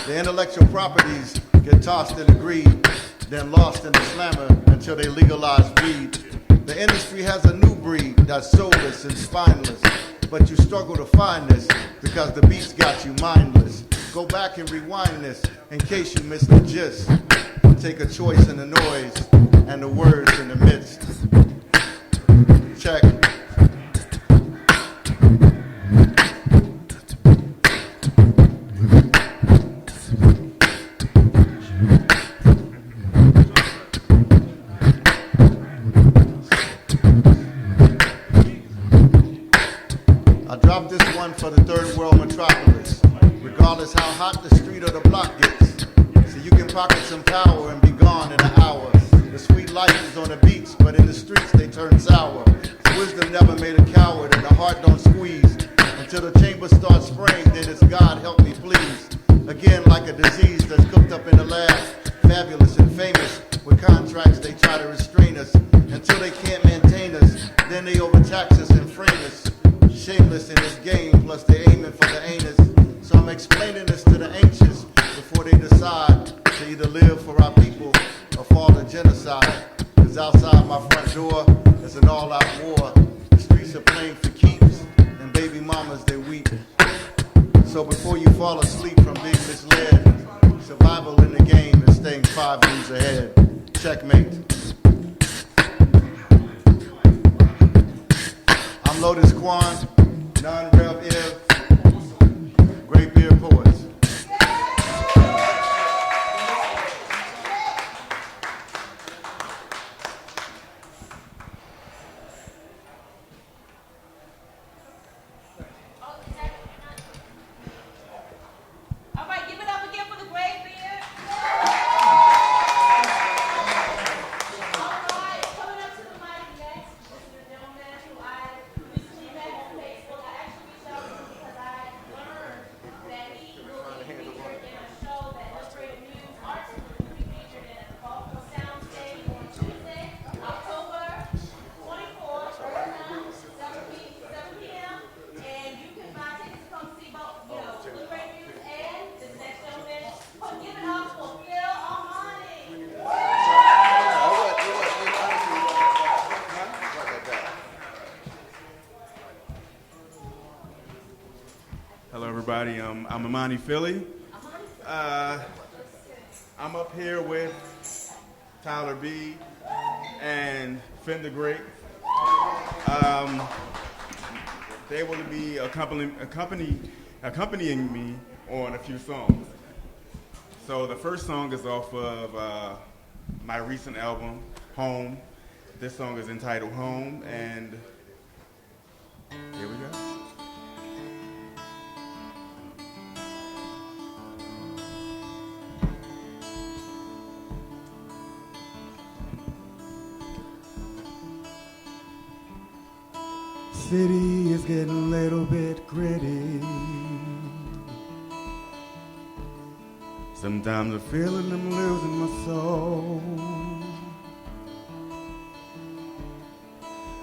The intellectual properties get tossed in the greed, then lost in the slammer until they legalize weed. The industry has a new breed that's soulless and spineless, but you struggle to find this because the beats got you mindless. Go back and rewind this in case you missed the gist. Take a choice in the noise and the words in the midst. Check. I dropped this one for the third world metropolis. Regardless how hot the street or the block gets, so you can pocket some power and be gone in an hour. The sweet life is on the beach, but in the streets they turn sour. Wisdom never made a coward, and the heart don't squeeze until the chamber starts spraying. Then it's God help me please. Again, like a disease that's cooked up in the lab, fabulous and famous. With contracts they try to restrain us until they can't maintain us. Then they overtax us and frame us. Shameless in this game, plus they aiming for the anus. So I'm explaining this to the anxious before they decide to either live for our people or fall to genocide. Cause outside my front door is an all-out war. The streets are playing for keeps, and baby mamas, they weep. So before you fall asleep from being misled, survival in the game is staying 5 moves ahead. Checkmate. I'm Lotus Quan, non-rev Iv, Great Beer Poets. All right, give it up again for the great beer. All right, coming up to the mic next. This is a gentleman who I recently met on Facebook. I actually reached out to him Hello, everybody. I'm Amani Philly. I'm up here with Tyler B. and Finn the Great. They will be accompanying me on a few songs. So the first song is off of my recent album, Home. This song is entitled Home, and here we go. City is getting a little bit gritty. Sometimes I'm feeling I'm losing my soul.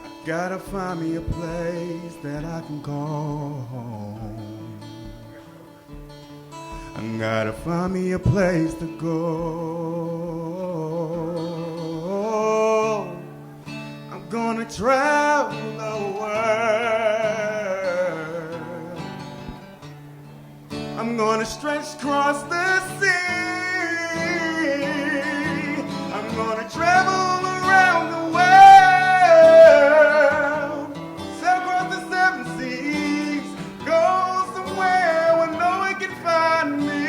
I gotta find me a place that I can call home. I gotta find me a place to go. I'm gonna travel the world. I'm gonna stretch across the sea. I'm gonna travel around the world. Sail across the seven seas. Go somewhere where no one can find me.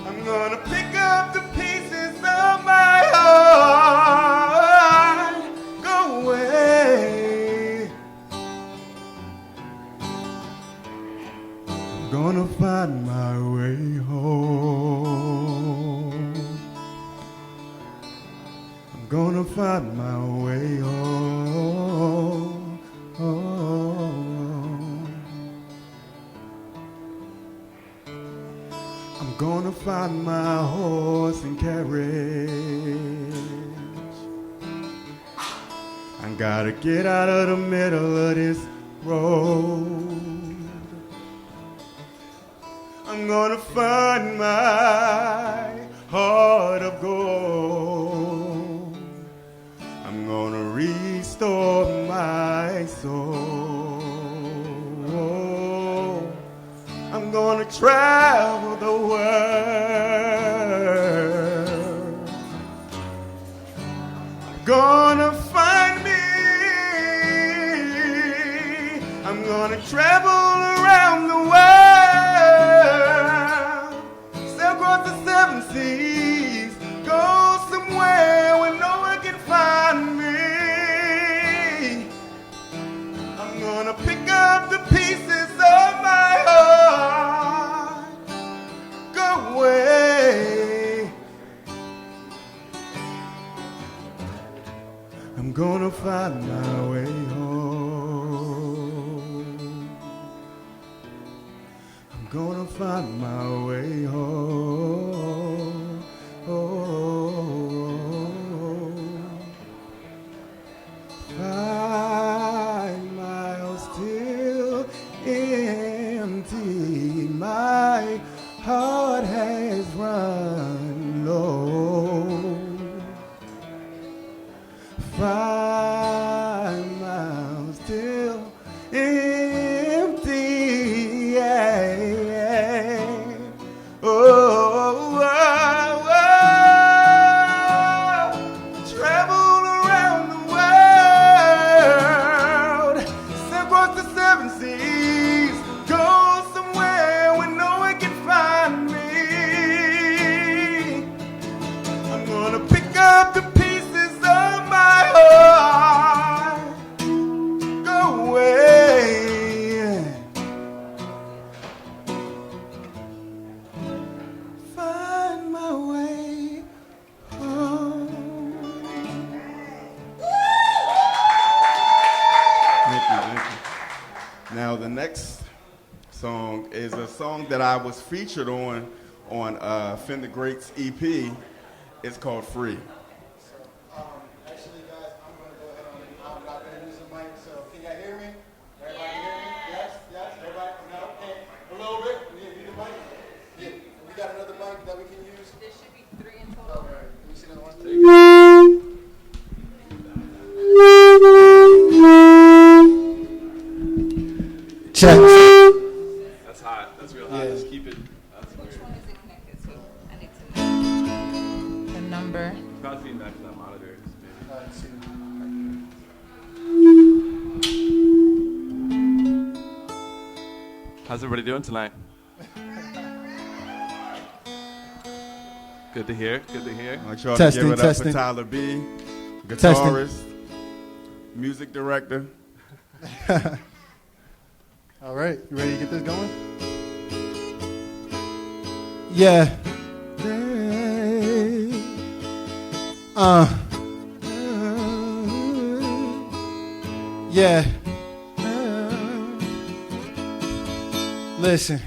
I'm gonna pick up the pieces of my heart. Go away. I'm gonna find my way home. I'm gonna find my way home. I'm gonna find my horse and carriage. I gotta get out of the middle of this road. I'm gonna find my heart of gold. I'm gonna restore my soul. I'm gonna travel the world. Gonna find me. I'm gonna travel around the world. Sail across the seven seas. Go somewhere where no one can find me. I'm gonna pick up the pieces of my heart. Go away. I'm gonna find my way home. I'm gonna find my way home. 5 miles till empty. My heart has run low. 5 miles till empty. Oh, travel around the world. Sail across the seven seas. Go somewhere where no one can find me. I'm gonna pick up the pieces of my heart. Go away. Find my way home. Thank you. Now the next song is a song that I was featured on Finn the Great's EP. It's called Free. Actually, guys, I'm going to go ahead and I'm introduce the mic. So, can y'all hear me? Everybody hear me? Yes, yes. Everybody? No? Okay. A little bit. We need the mic. Yeah. We got another mic that we can use. There should be 3 in total. Okay. Let me see that one. check. That's hot. That's real hot. Just keep it. That's weird. Which one is it connected to? I need to know the number. Not feedback to that monitor. How's everybody doing tonight? Good to hear. Good to hear. I'd like y'all Testing, to give it testing. up for Tyler B, guitarist, music director. All right, you ready to get this going? Yeah. Yeah. Listen,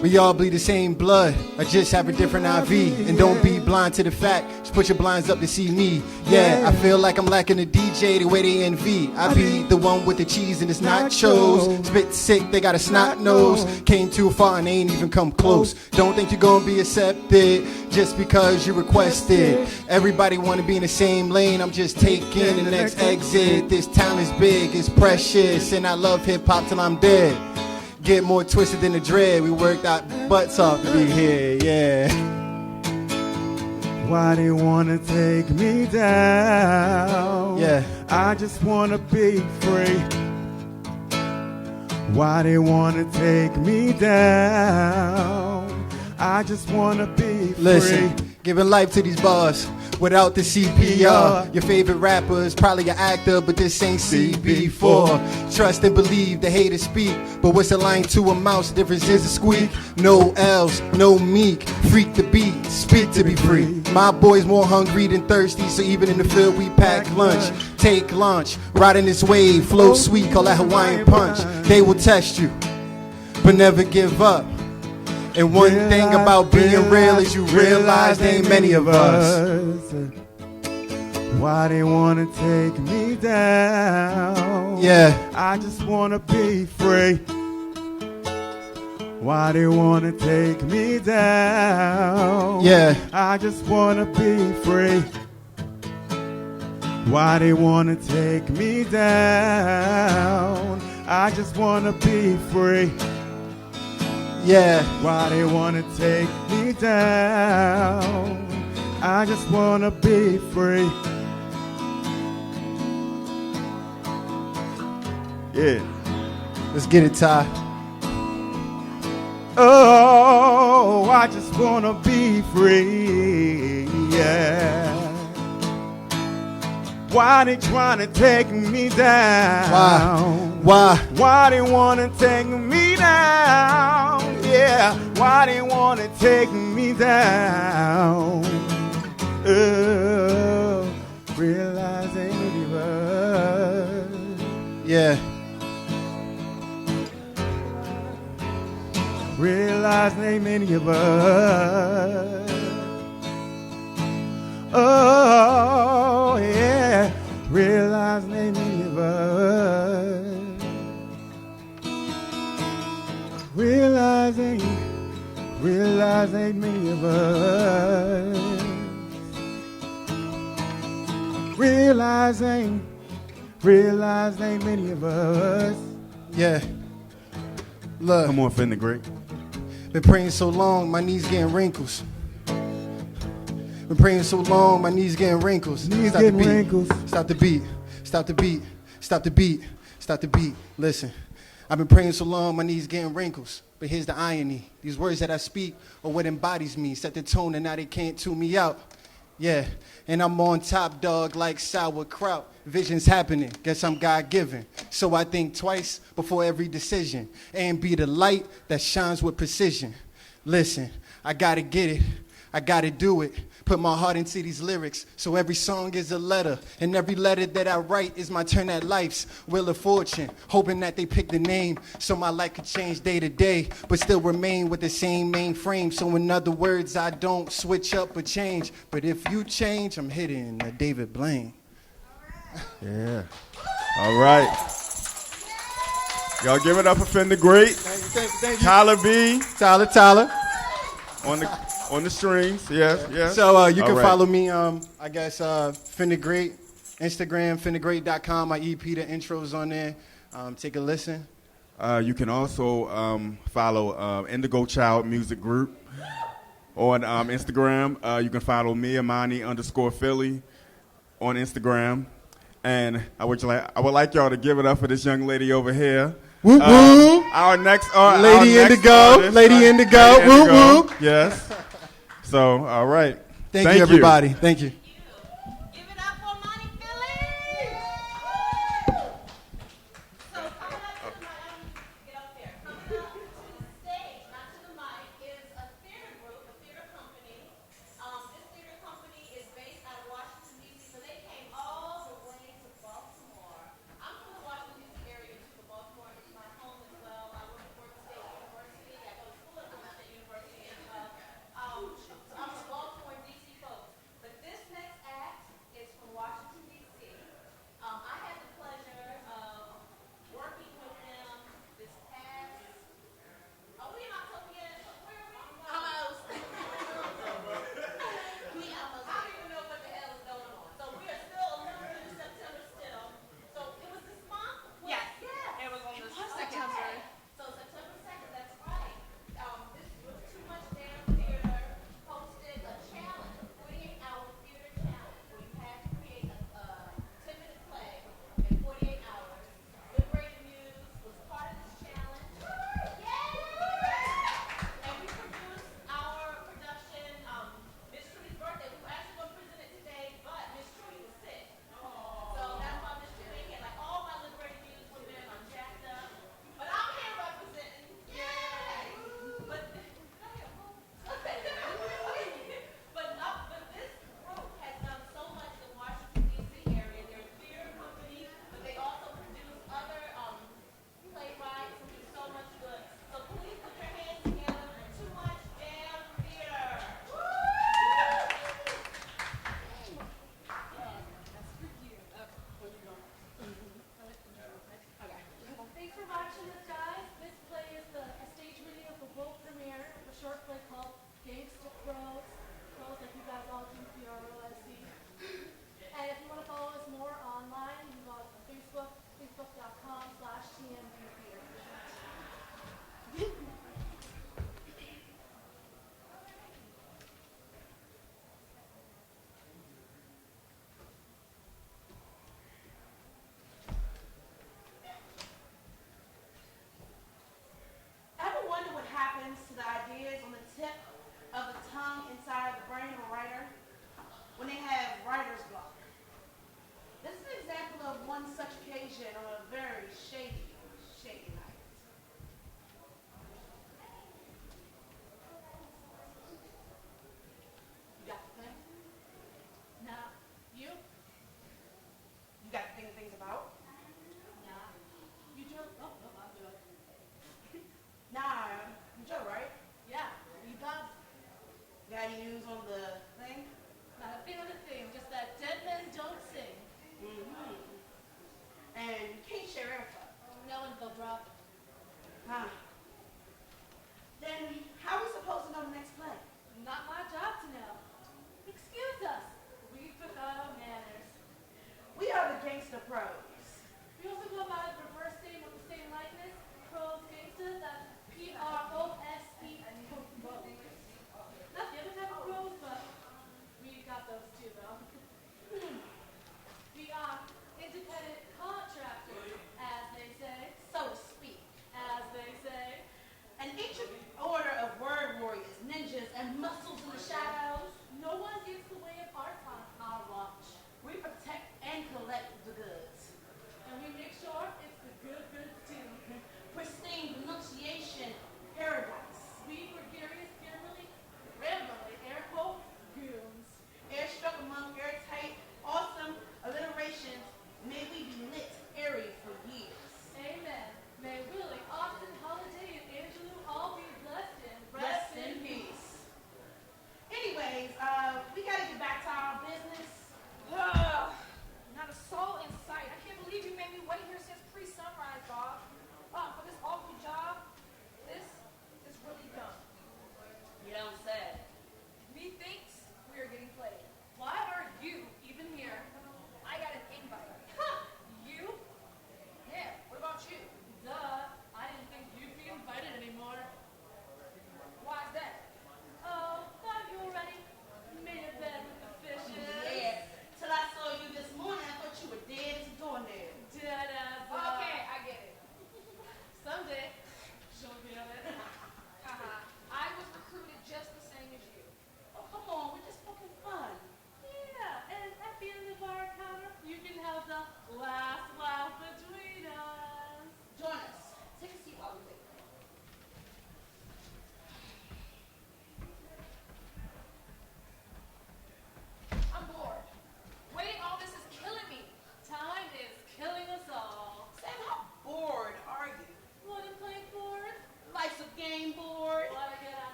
we all bleed the same blood. I just have a different IV. And don't be blind to the fact. Just put your blinds up to see me. Yeah, I feel like I'm lacking a DJ the way they envy. I be the one with the cheese and it's nachos. Spit sick, they got a snot nose. Came too far and they ain't even come close. Don't think you're gonna be accepted just because you requested. Everybody wanna be in the same lane. I'm just taking the next exit. This town is big, it's precious, and I love hip hop till I'm dead. Get more twisted than the dread. We worked our butts off to be here, yeah. Why they wanna take me down? Yeah. I just wanna be free. Why they wanna take me down? I just wanna be free. Listen, giving life to these bars without the CPR. Your favorite rapper is probably an actor, but this ain't CB4. Trust and believe, the haters speak. But what's a line to a mouse? The difference is a squeak. No L's, no meek. Freak the beat, speak to be free. My boys more hungry than thirsty, so even in the field we pack lunch. Take lunch, riding this wave, flow sweet, call that Hawaiian punch. They will test you, but never give up. And one thing about being real is you realize there ain't many of us. Why they wanna take me down? Yeah. I just wanna be free. Why they wanna take me down? Yeah. I just wanna be free. Why they wanna take me down? I just wanna be free. Yeah. Why they wanna take me down? I just wanna be free. Yeah. Let's get it, Ty. Oh, I just wanna be free. Yeah. Why they tryna take me down? Why they wanna take me down? Yeah. Why they wanna take me down? Oh, realize they need us. Yeah. Realize they many of us. Oh, yeah. Realize they many of us. Realize they many of us. Realize they many of us. Yeah. Look. Come on, Finn the Great. Been praying so long, my knees getting wrinkles. Been praying so long, my knees getting wrinkles. Knees getting wrinkles. Stop the beat. Stop the beat. Stop the beat. Stop the beat. Listen. I've been praying so long, my knees getting wrinkles. But here's the irony. These words that I speak are what embodies me. Set the tone and now they can't tune me out. Yeah. And I'm on top, dog, like sauerkraut. Visions happening. Guess I'm God-given. So I think twice before every decision. And be the light that shines with precision. Listen, I gotta get it. I gotta do it. Put my heart into these lyrics. So every song is a letter. And every letter that I write is my turn at life's wheel of fortune. Hoping that they pick the name so my life could change day to day. But still remain with the same mainframe. So in other words, I don't switch up or change. But if you change, I'm hitting a David Blaine. Yeah. All right. Y'all give it up for Finn the Great. Thank you. Tyler B. Tyler. On the strings. Yes, yes. So you can All right. follow me, I guess, Finn the Great, Instagram, finnthegreat.com. My EP, the intro's on there. Take a listen. You can also follow Indigo Child Music Group on Instagram. You can follow me, Amani_Philly, on Instagram. And I would like y'all to give it up for this young lady over here. Whoop whoop. Our next Lady our next Indigo. artist, Lady Indigo. Whoop whoop. Yes. So, all right. Thank you, everybody. Thank you. Give it up for Money Philly! So coming up to the mic, get up there. Coming up to the stage, not to the mic, is a theater group, a theater company. This theater company is based out of Washington, D.C., so they came all the way to Baltimore. I'm from the Washington, D.C. area too, but Baltimore is my home as well. I work at Florida State University. I go to school at Florida State University as well. So I'm a Baltimore, D.C. folks. But this next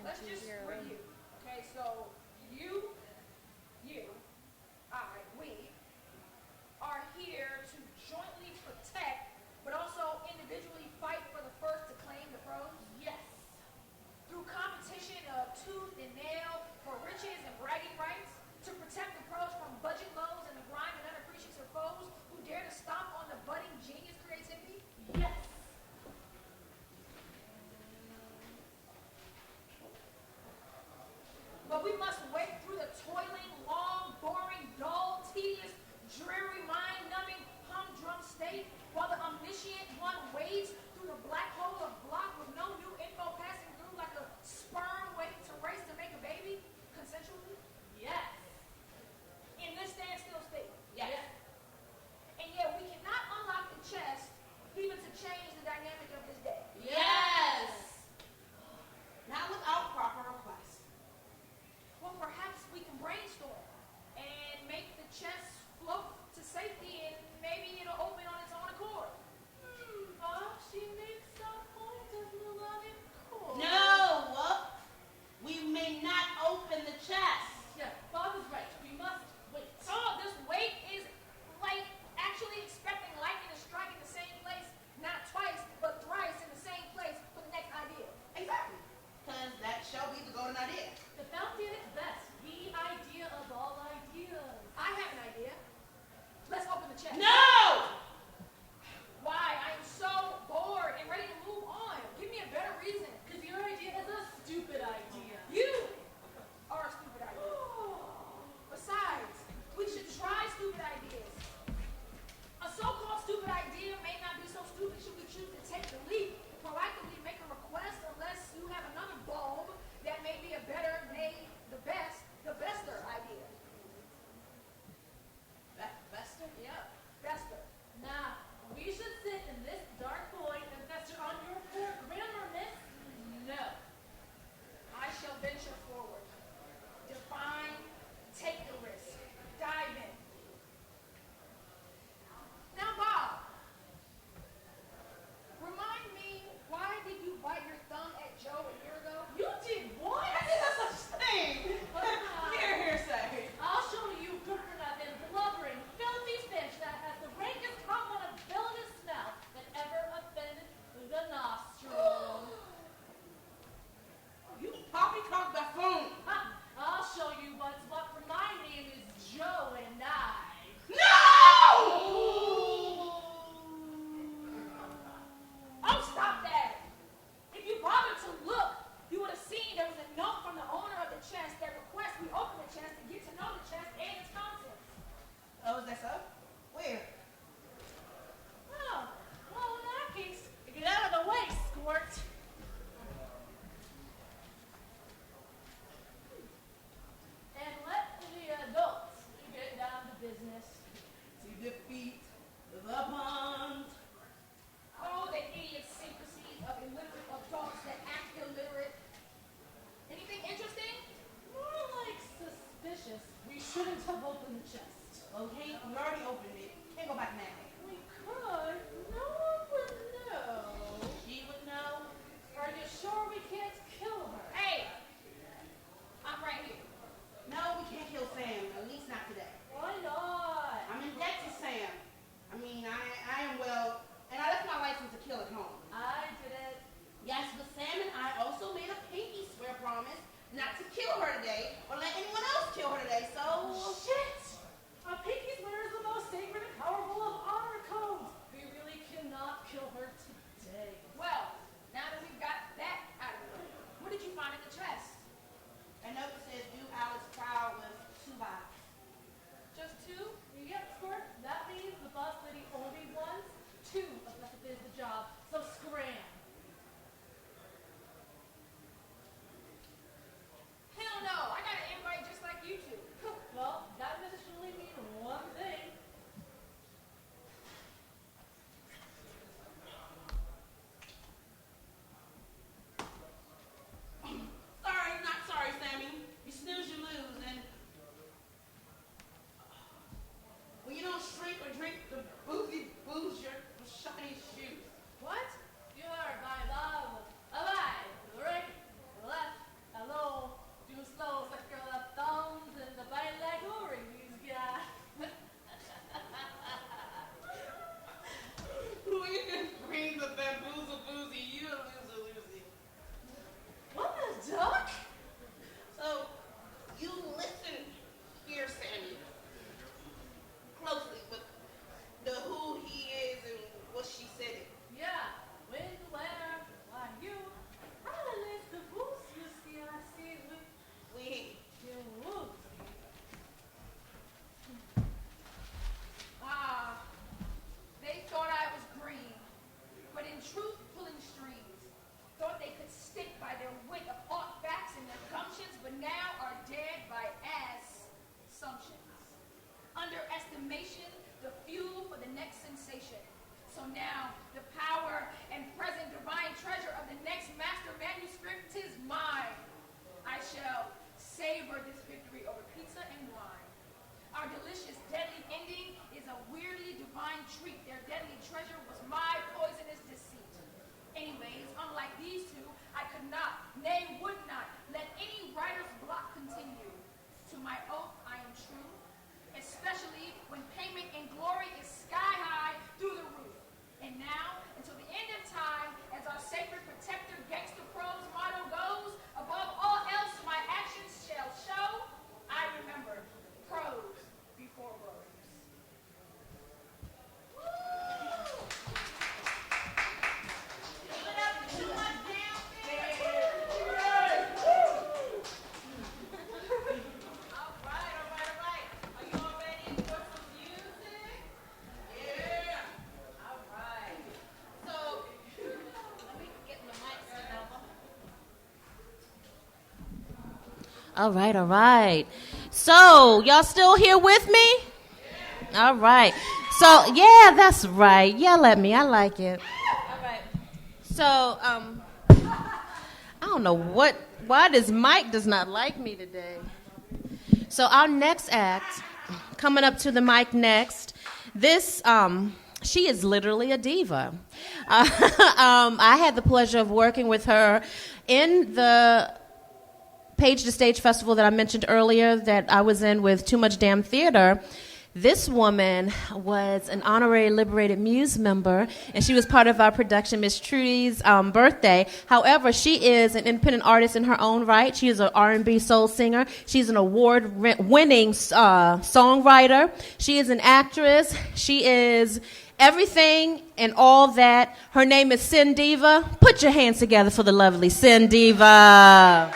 let's just review. Okay, so you, we are here to jointly protect, but also individually fight for the first to claim the pros. Yes. Through competition of tooth and nail for riches and bragging rights, to protect the pros from budget loans and the grime and unappreciative foes who dare to stomp on the budding genius creativity. Yes. But we must wade through the toiling, long, boring, dull, tedious, dreary, mind-numbing, humdrum state while the omniscient one wades through the black hole of block with no new info passing through like a sperm waiting to race to make a baby consensually? Yes. In this standstill state? Yes. And yet we cannot unlock the chest even to change the dynamic of this day. Yes. Not without proper request. Well, perhaps we can brainstorm and make the chest float to safety and maybe it'll open on its own accord. She makes some point of melodic chord. No. We may not open the chest. Yeah, Bob is right. We must wait. Oh, this wait is like actually expecting lightning to strike in the same place, not twice, but thrice in the same place for the next idea. Exactly. Because that shall be the golden idea. The fountain is best. The idea of all ideas. I have an idea. Let's open the chest. No! Why? I am so bored and ready to move on. Give me a better reason. Because your idea is a stupid idea. You are a stupid idea. Besides, we should try stupid ideas. A so-called stupid idea may not be so stupid should we choose to take the leap, proactively make a request unless you have another bulb that may be a better, nay, the bester idea. Bester? Yeah, bester. Now, we should sit in this dark void and fester on your poor grammar, miss? No. I shall venture forward. Define, take the risk, dive in. Now, Bob, remind me, why did you bite your thumb at Joe a year ago? You did what? I did no such thing. Hearsay. I'll show you good for nothing, blubbering, filthy stench that has the rankest common of villainous smell that ever offended the nostril. You poppycock buffoon. I'll show you what my name is Joe and I. No! Oh, stop that! If you bothered to look, you would have seen there was a note from the owner of the chest that requests we open the chest to get to know the chest and its contents. Oh, is that so? Where? Oh, well, in that case, get out of the way, squirt. And let the adults get down to business. To defeat the pond. Oh, the idiosyncrasies of illiterate adults that act illiterate. Anything interesting? More like suspicious. We shouldn't have opened the chest. Okay, we already opened it. Can't go back now. We could. No one would know. She would know. Are you sure we can't kill her? Hey! I'm right here. No, we can't kill Sam. At least not today. Why not? I'm in debt to Sam. I mean, I am well, and I left my license to kill at home. I did it. Yes, but Sam and I also made a pinky swear promise not to kill her today or let anyone else kill her today, so... Shit! A pinky swear is the most sacred and powerful of honor codes. We really cannot kill her today. Well, now that we've got that out of the way, what did you find in the chest? A note that says, do Alice proud with 2 vibes. Just 2? Yep, squirt. That means the boss lady only wants 2 of us to finish the job. So scram. Hell no, I got an invite just like you two. assumptions. Underestimation, the fuel for the next sensation. So now, the power and present divine treasure of the next master manuscript is mine. I shall savor this victory over pizza and wine. Our delicious, deadly ending is a weirdly divine treat. Their deadly treasure was my poisonous deceit. Anyways, unlike these two, I could not, nay, would not, let any writer's block continue. To my oath, I am true, especially when payment and glory is sky high through the roof. And now, until the end of time, as our sacred protector gangster prose motto goes, above all else, my actions shall show, I remember, prose before rose. All right. So, y'all still here with me? All right. So, yeah, that's right. Yell at me. I like it. All right. So, I don't know why this mic does not like me today. So, our next act, coming up to the mic next, this, she is literally a diva. I had the pleasure of working with her in the Page to Stage Festival that I mentioned earlier that I was in with Too Much Damn Theater. This woman was an honorary Liberated Muse member, and she was part of our production, Miss Trudy's birthday. However, she is an independent artist in her own right. She is an R&B soul singer. She's an award-winning songwriter. She is an actress. She is everything and all that. Her name is Sin Diva. Put your hands together for the lovely Sin Diva.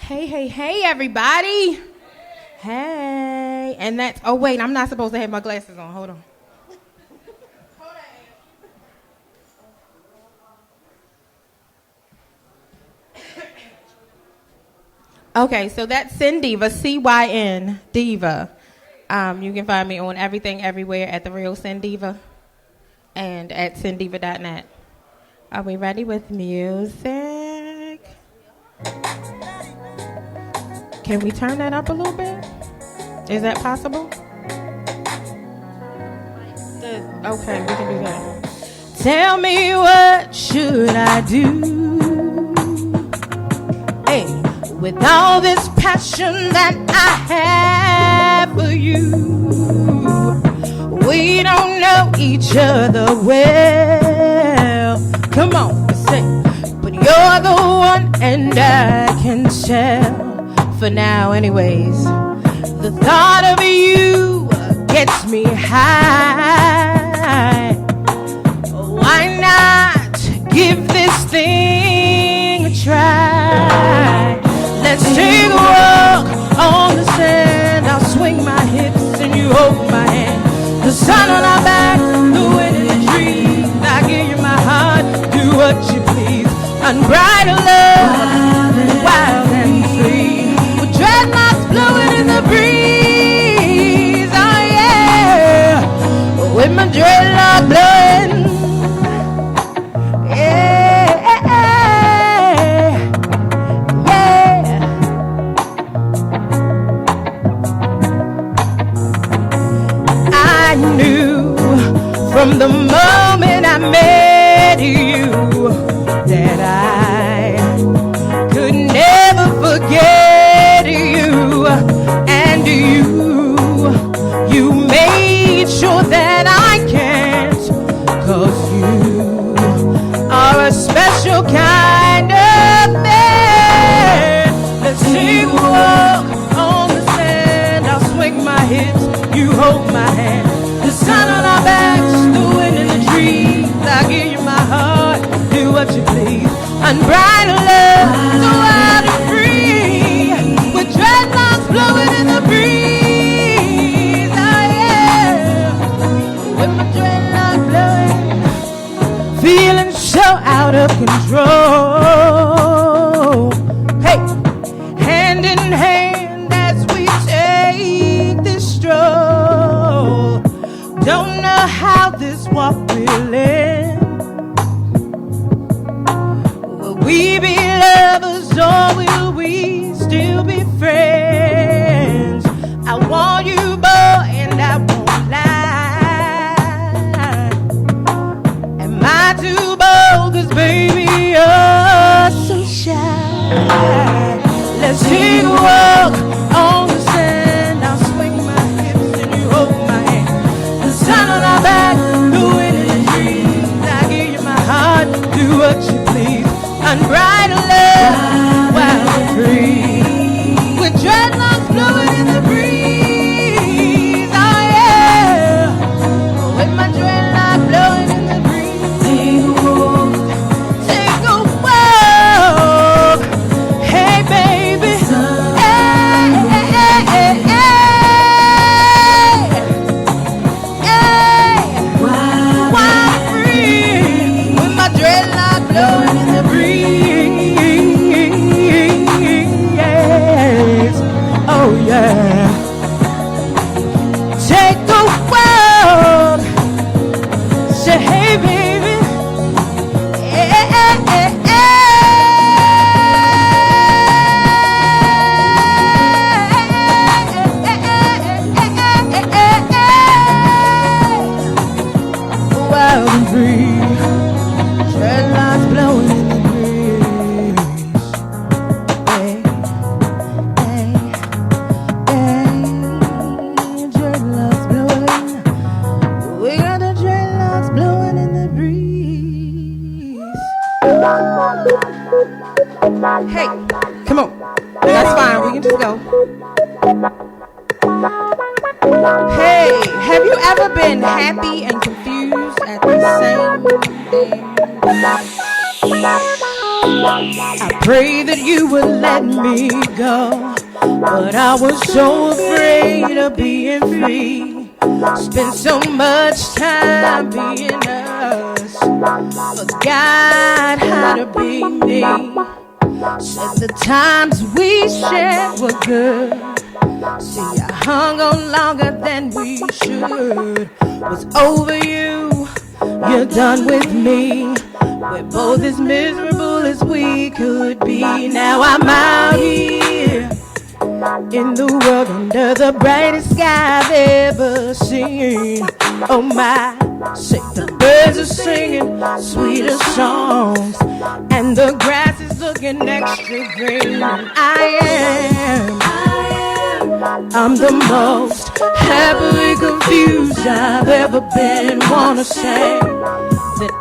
Hey, everybody. Hey. And that's, oh, wait, I'm not supposed to have my glasses on. Hold on. Okay, so that's Sin Diva, C-Y-N, Diva. You can find me on everything, everywhere at The Real Sin Diva and at sindiva.net. Are we ready with music? Can we turn that up a little bit? Is that possible? Okay, we can do that. Tell me, what should I do? Hey, with all this passion that I have for you, we don't know each other well. Come on, sing. But you're the one, and I can tell. For now, anyways, the thought of you gets me high. Why not give this thing a try? Let's take a walk on the sand. I'll swing my hips and you hold my hand. The sun on our back, the wind in the trees. I give you my heart, do what you please. Unbridled love, wild and free. Dreadlocks blowing in the breeze, oh yeah, with my dreadlock blowing, yeah, yeah. I knew from the moment I met you that I could never forget you, and you made sure that I can't, 'cause you are a special kind of man. Let's take a walk on the sand. I'll swing my hips, you hold my hand. The sun on our backs, the wind in the trees. I'll give you my heart, do what you please. Unbridled love, so wild and free. With dreadlocks blowing in the breeze, oh yeah, with my dreadlocks blowing, feeling so out of control. we still be friends? I want you, boy, and I won't lie. Am I too bold? 'Cause baby, you're so shy. Let's take a walk on the sand. I'll swing my hips and you hold my hand. The sun on our back, the wind in the trees. I give you my heart, do what you please. Unbridled love, wild and free. With dreadlocks blowing in the breeze. Oh yeah, with my dreadlocks blowing in the breeze. Take a walk, take a walk. Hey baby, hey, hey, hey, hey, hey, wild free. With my dreadlocks blowing in the breeze. Oh yeah. Take the world. Say hey baby. Hey, hey, hey, wild and free. Dreadlocks blowing in the breeze. Hey, hey, hey. Dreadlocks blowing. We got the dreadlocks blowing in the breeze. Hey, come on. That's fine. We can just go. Hey, have you ever been happy and confused at the same time? I pray that you would let me go, but I was so afraid of being free. Spent so much time being us, forgot how to be me. Said the times we shared were good. See, I hung on longer than we should. Was over you, you're done with me. We're both as miserable as we could be. Now I'm out here in the world under the brightest sky I've ever seen. Oh my, say the birds are singing sweeter songs, and the grass is looking extra green. I'm the most happily confused I've ever been. Wanna say that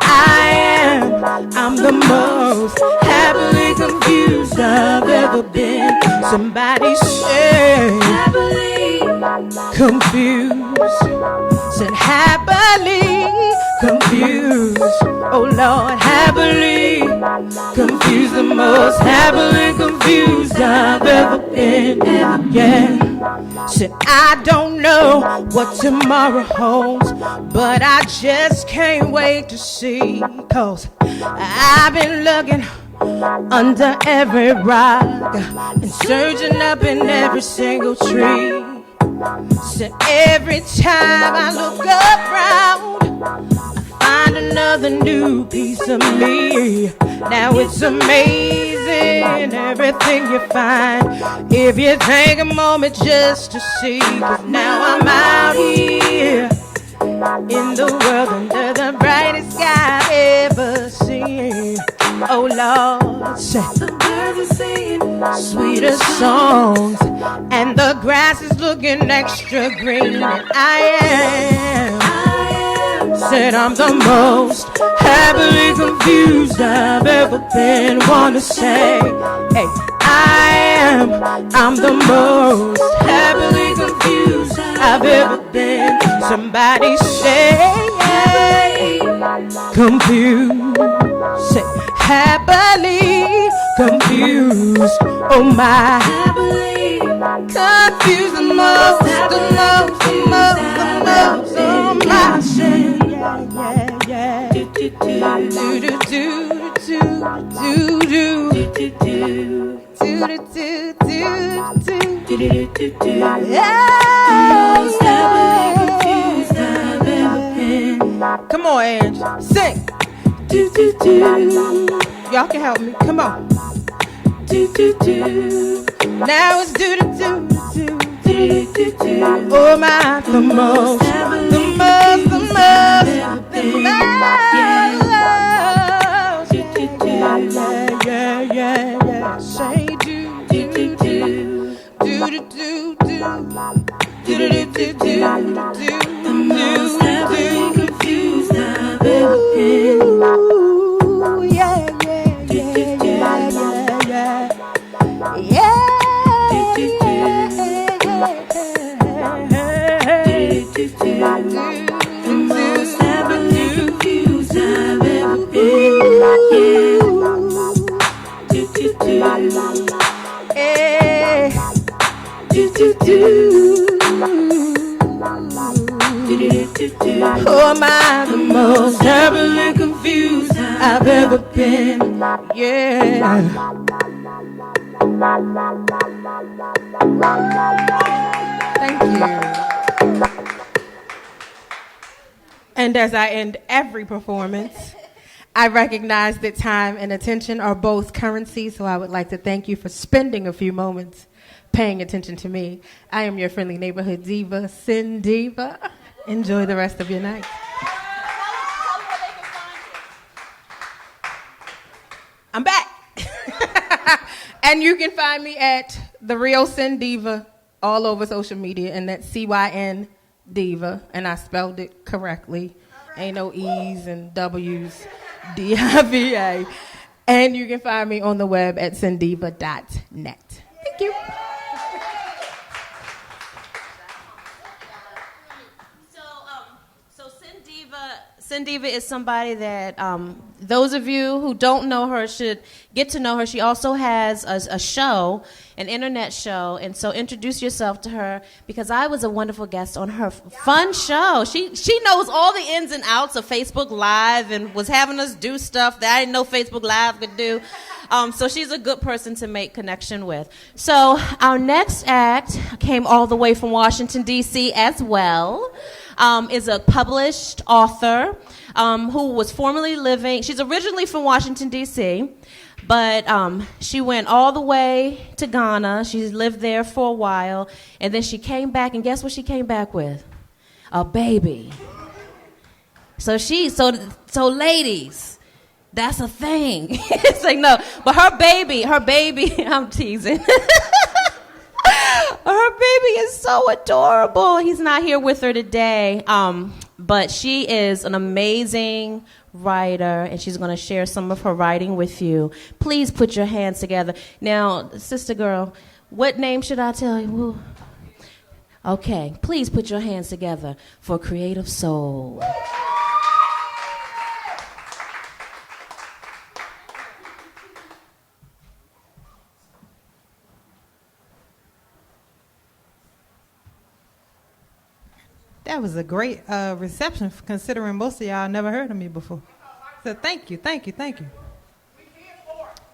I'm the most happily confused I've ever been. Somebody say happily confused. Said happily confused. Oh Lord, happily confused. The most happily confused I've ever been. Yeah. Said I don't know what tomorrow holds, but I just can't wait to see. 'Cause I've been looking under every rock and searching up in every single tree. Said every time I look around, I find another new piece of me. Now it's amazing everything you find if you take a moment just to see. 'Cause now I'm out here in the world under the brightest sky I've ever seen. Oh Lord, say the birds are singing sweeter songs, and the grass is looking extra green. And said I'm the most happily confused I've ever been. Wanna say, hey, I'm the most happily confused I've ever been. Somebody say, hey, confused. Say, happily confused. Oh my, happily confused. The most. Oh my, say, yeah. Do do do do do do do. Come on, Ange, sing. Do do do. Y'all can help me. Come on. Now it's do do do do do do do. Oh my, the most, the most, the most, the most. Yeah, yeah, yeah. Say do do do do do do do do do do do. The most I've been confused I've ever been. Yeah, yeah, yeah, yeah, yeah, yeah. The most I've been confused I've ever been. Oh, am I the most terrible and confused I've ever been? Yeah. Thank you. And as I end every performance, I recognize that time and attention are both currency, so I would like to thank you for spending a few moments paying attention to me. I am your friendly neighborhood diva, Sin Diva. Enjoy the rest of your night. I'm back. And you can find me at The Real Sin Diva all over social media, and that's CYN Diva, and I spelled it correctly. Ain't no E's and W's, DIVA. And you can find me on the web at sindiva.net. Thank you. Sin Diva is somebody that those of you who don't know her should get to know her. She also has a show, an internet show, and so introduce yourself to her because I was a wonderful guest on her fun show. She knows all the ins and outs of Facebook Live and was having us do stuff that I didn't know Facebook Live could do. So she's a good person to make connection with. So our next act came all the way from Washington, D.C. as well. Is a published author who was formerly living. She's originally from Washington, D.C., but she went all the way to Ghana. She's lived there for a while, and then she came back, and guess what she came back with? A baby. So ladies, that's a thing. It's like, no, but her baby, I'm teasing. Her baby is so adorable. He's not here with her today, but she is an amazing writer, and she's going to share some of her writing with you. Please put your hands together. Now, sister girl, what name should I tell you? Okay, please put your hands together for Creative Soul. That was a great reception, considering most of y'all never heard of me before. So thank you.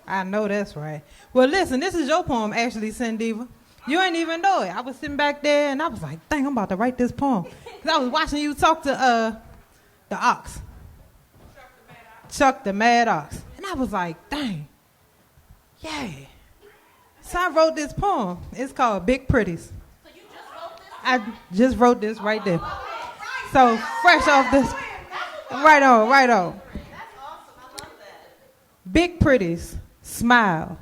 I know that's right. Well, listen, this is your poem, actually, Sin Diva. You ain't even know it. I was sitting back there, and I was like, dang, I'm about to write this poem. Because I was watching you talk to the ox. Chuck the Mad Ox. And I was like, dang, yeah. So I wrote this poem. It's called Big Pretties. I just wrote this right there. So fresh off this. Right on. That's awesome. I love that. Big pretties, smile,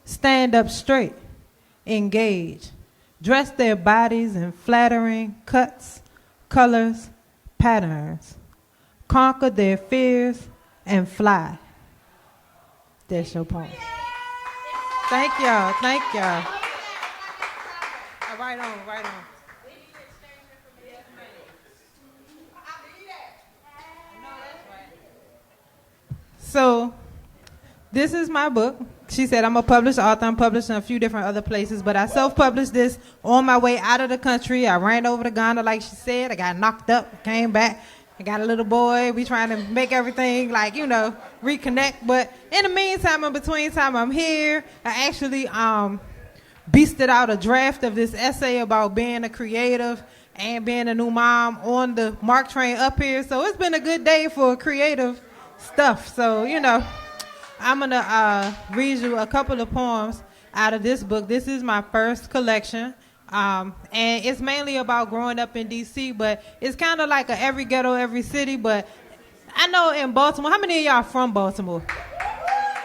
stand up straight, engage, dress their bodies in flattering cuts, colors, patterns, conquer their fears, and fly. That's your poem. Thank y'all. Right on. So, this is my book. She said I'm a published author. I'm published in a few different other places, but I self-published this on my way out of the country. I ran over to Ghana, like she said. I got knocked up, came back. I got a little boy. We trying to make everything, reconnect. But in the meantime, in between time, I'm here. I actually beasted out a draft of this essay about being a creative and being a new mom on the MARC train up here. So it's been a good day for creative stuff. So, I'm going to read you a couple of poems out of this book. This is my first collection. And it's mainly about growing up in D.C., but it's kind of like a every ghetto, every city. But I know in Baltimore, how many of y'all from Baltimore?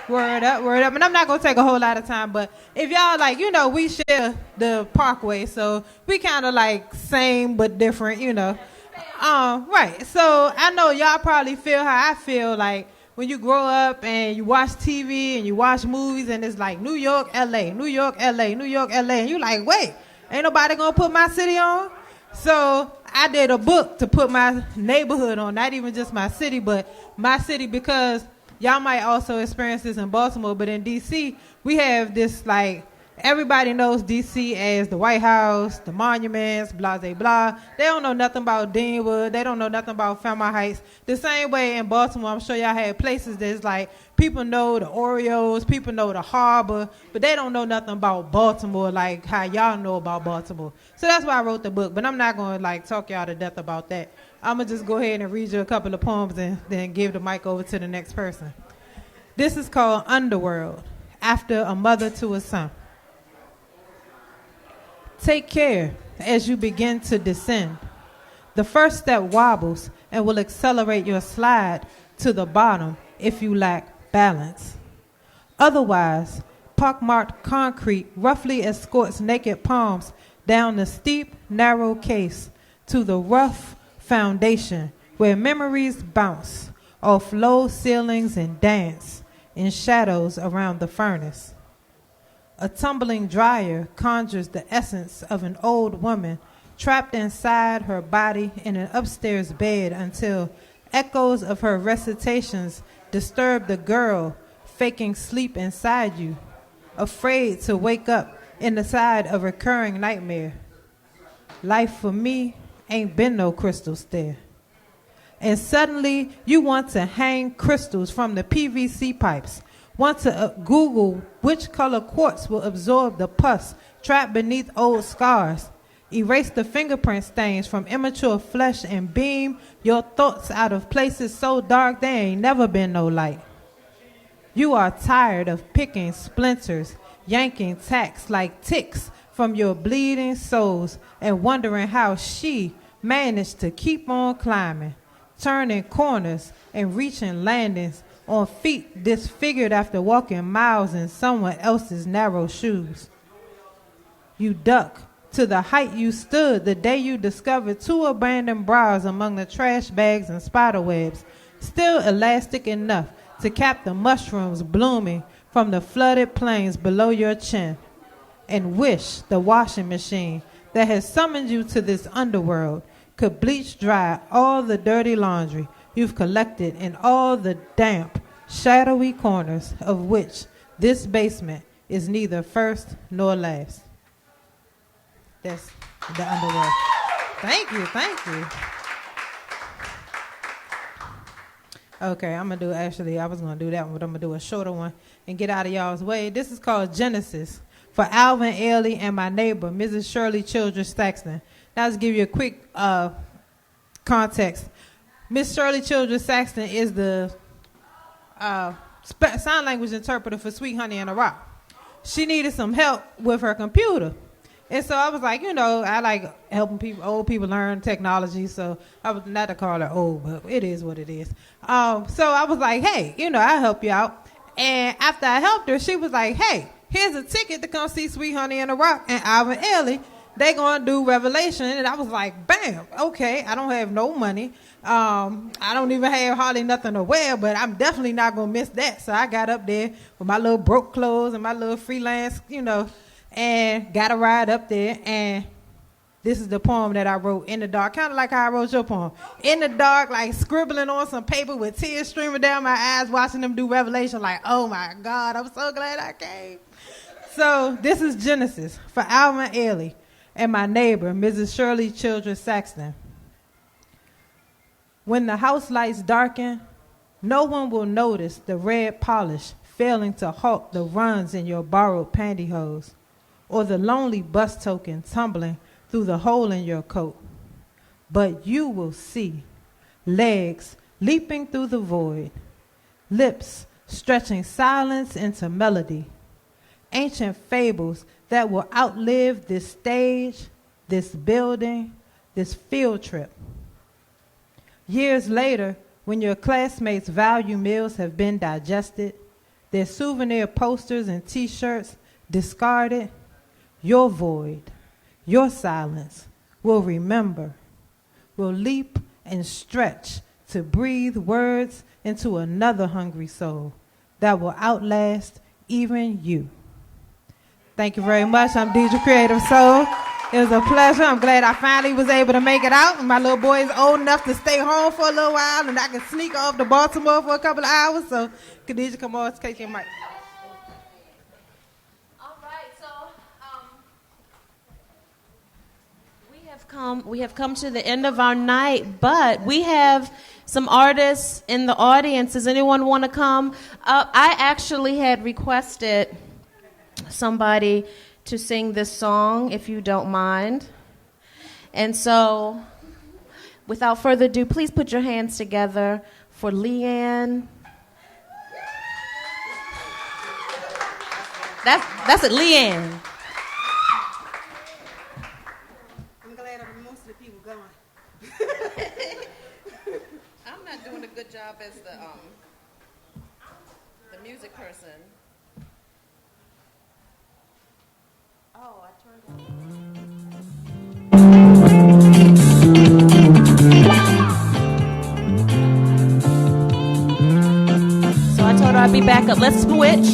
Word up, word up. And I'm not going to take a whole lot of time, but if y'all like, you know, we share the parkway, so we kind of like same but different, you know. Right. So I know y'all probably feel how I feel, like when you grow up and you watch TV and you watch movies and it's like New York, L.A., New York, L.A., New York, L.A., and you like, wait, ain't nobody going to put my city on? So I did a book to put my neighborhood on, not even just my city, but my city, because y'all might also experience this in Baltimore, but in D.C., we have this, like, everybody knows D.C. as the White House, the monuments, blah, blah, blah. They don't know nothing about Deanwood. They don't know nothing about Fairmount Heights. The same way in Baltimore, I'm sure y'all had places that's like, people know the Oreos, people know the harbor, but they don't know nothing about Baltimore like how y'all know about Baltimore. So that's why I wrote the book, but I'm not going to, like, talk y'all to death about that. I'm going to just go ahead and read you a couple of poems and then give the mic over to the next person. This is called Underworld, after a mother to a son. Take care as you begin to descend. The first step wobbles and will accelerate your slide to the bottom if you lack balance. Otherwise, pockmarked concrete roughly escorts naked palms down the steep, narrow case to the rough foundation where memories bounce off low ceilings and dance in shadows around the furnace. A tumbling dryer conjures the essence of an old woman trapped inside her body in an upstairs bed until echoes of her recitations disturb the girl faking sleep inside you, afraid to wake up inside a recurring nightmare. Life for me ain't been no crystal stair. And suddenly you want to hang crystals from the PVC pipes, want to Google which color quartz will absorb the pus trapped beneath old scars, erase the fingerprint stains from immature flesh and beam your thoughts out of places so dark there ain't never been no light. You are tired of picking splinters, yanking tacks like ticks from your bleeding souls and wondering how she managed to keep on climbing, turning corners and reaching landings on feet disfigured after walking miles in someone else's narrow shoes. You duck to the height you stood the day you discovered 2 abandoned bras among the trash bags and spider webs, still elastic enough to cap the mushrooms blooming from the flooded plains below your chin, and wish the washing machine that has summoned you to this underworld could bleach dry all the dirty laundry you've collected in all the damp, shadowy corners of which this basement is neither first nor last. That's the underworld. Thank you, thank you. Okay, I'm going to do, actually, I was going to do that one, but I'm going to do a shorter one and get out of y'all's way. This is called Genesis for Alvin Ailey and my neighbor, Mrs. Shirley Childress Saxton. Now, let's give you a quick context. Miss Shirley Childress Saxton is the sign language interpreter for Sweet Honey in a Rock. She needed some help with her computer. And so I was like, you know, I like helping people, old people learn technology. So I was not to call her old, but it is what it is. So I was like, hey, you know, I'll help you out. And after I helped her, she was like, hey, here's a ticket to come see Sweet Honey in the Rock and Alvin Ailey. They gonna do Revelation. And I was like, bam, okay, I don't have no money. I don't even have hardly nothing to wear, but I'm definitely not gonna miss that. So I got up there with my little broke clothes and my little freelance, you know, and got a ride up there. And this is the poem that I wrote in the dark, kind of like how I wrote your poem. In the dark, like scribbling on some paper with tears streaming down my eyes, watching them do Revelation, like, oh my God, I'm so glad I came. So this is Genesis for Alvin Ailey and my neighbor, Mrs. Shirley Childress Saxton. When the house lights darken, no one will notice the red polish failing to halt the runs in your borrowed pantyhose, or the lonely bus token tumbling through the hole in your coat. But you will see legs leaping through the void, lips stretching silence into melody. Ancient fables that will outlive this stage, this building, this field trip. Years later, when your classmates' value meals have been digested, their souvenir posters and t-shirts discarded, your void, your silence will remember, will leap and stretch to breathe words into another hungry soul that will outlast even you. Thank you very much. I'm Deidre Creative Soul. It was a pleasure. I'm glad I finally was able to make it out. My little boy is old enough to stay home for a little while, and I can sneak off to Baltimore for a couple of hours. So, Khadijah, come on, take your mic. All right, so we have come to the end of our night, but we have some artists in the audience. Does anyone want to come up? I actually had requested somebody to sing this song, if you don't mind. And so, without further ado, please put your hands together for Leanne. That's it, Leanne. I'm glad most of the people going. I'm not doing a good job as the music person. Oh, I turned on. So I told her I'd be back up. Let's switch.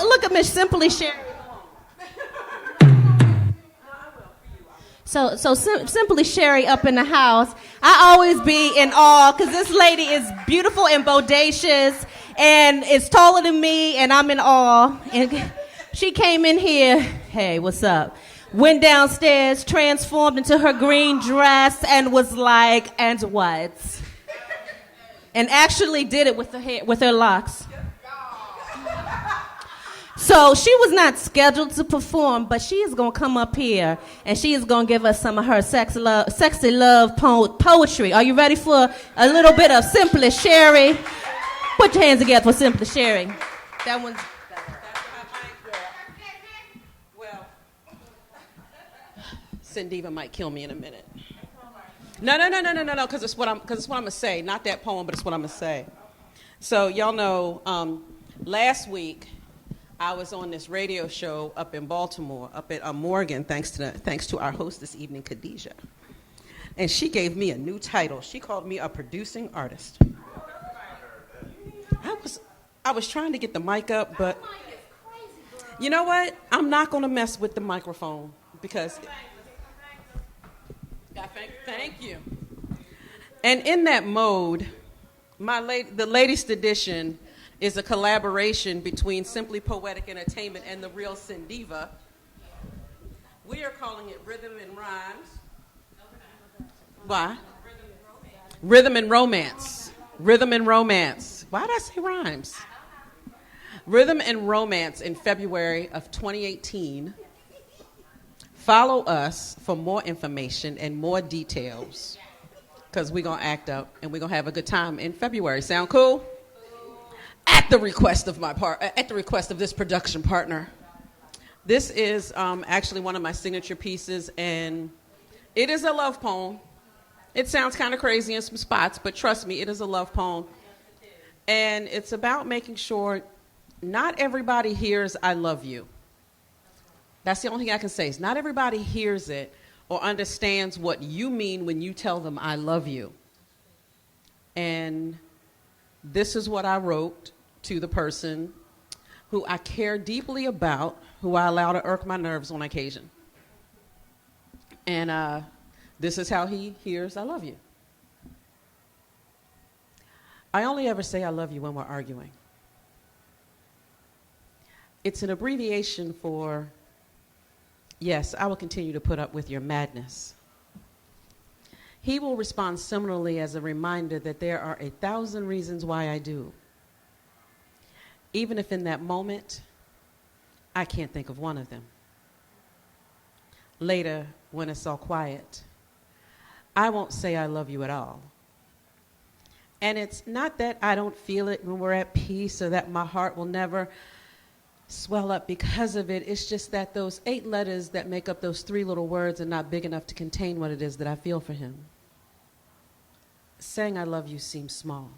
look at Miss Simply Sherry. So Simply Sherry up in the house. I always be in awe because this lady is beautiful and bodacious and is taller than me, and I'm in awe. And she came in here. Hey, what's up? Went downstairs, transformed into her green dress, and was like, and what? And actually did it with her hair, with her locks. So she was not scheduled to perform, but she is going to come up here and she is going to give us some of her sexy love poetry. Are you ready for a little bit of Simply Sherry? Put your hands together for Simply Sherry. That one's... Well, Cindiva might kill me in a minute. No, because it's what I'm going to say. Not that poem, but it's what I'm going to say. So y'all know last week, I was on this radio show up in Baltimore, up at Morgan, thanks to our host this evening, Khadijah. And she gave me a new title. She called me a producing artist. I was trying to get the mic up, but you know what? I'm not going to mess with the microphone because... Thank you. And in that mode, the latest edition is a collaboration between Simply Poetic Entertainment and the real Cindiva. We are calling it Rhythm and Rhymes. Why? Rhythm and Romance. Rhythm and Romance. Why did I say rhymes? Rhythm and Romance in February of 2018. Follow us for more information and more details because we're going to act up and we're going to have a good time in February. Sound cool? At the request of this production partner. This is actually one of my signature pieces, and it is a love poem. It sounds kind of crazy in some spots, but trust me, it is a love poem. And it's about making sure not everybody hears I love you. That's the only thing I can say is not everybody hears it or understands what you mean when you tell them I love you. And this is what I wrote to the person who I care deeply about, who I allow to irk my nerves on occasion. And this is how he hears I love you. I only ever say I love you when we're arguing. It's an abbreviation for, yes, I will continue to put up with your madness. He will respond similarly as a reminder that there are 1,000 reasons why I do. Even if in that moment, I can't think of one of them. Later, when it's all quiet, I won't say I love you at all. And it's not that I don't feel it when we're at peace or that my heart will never swell up because of it. It's just that those 8 letters that make up those 3 little words are not big enough to contain what it is that I feel for him. Saying I love you seems small.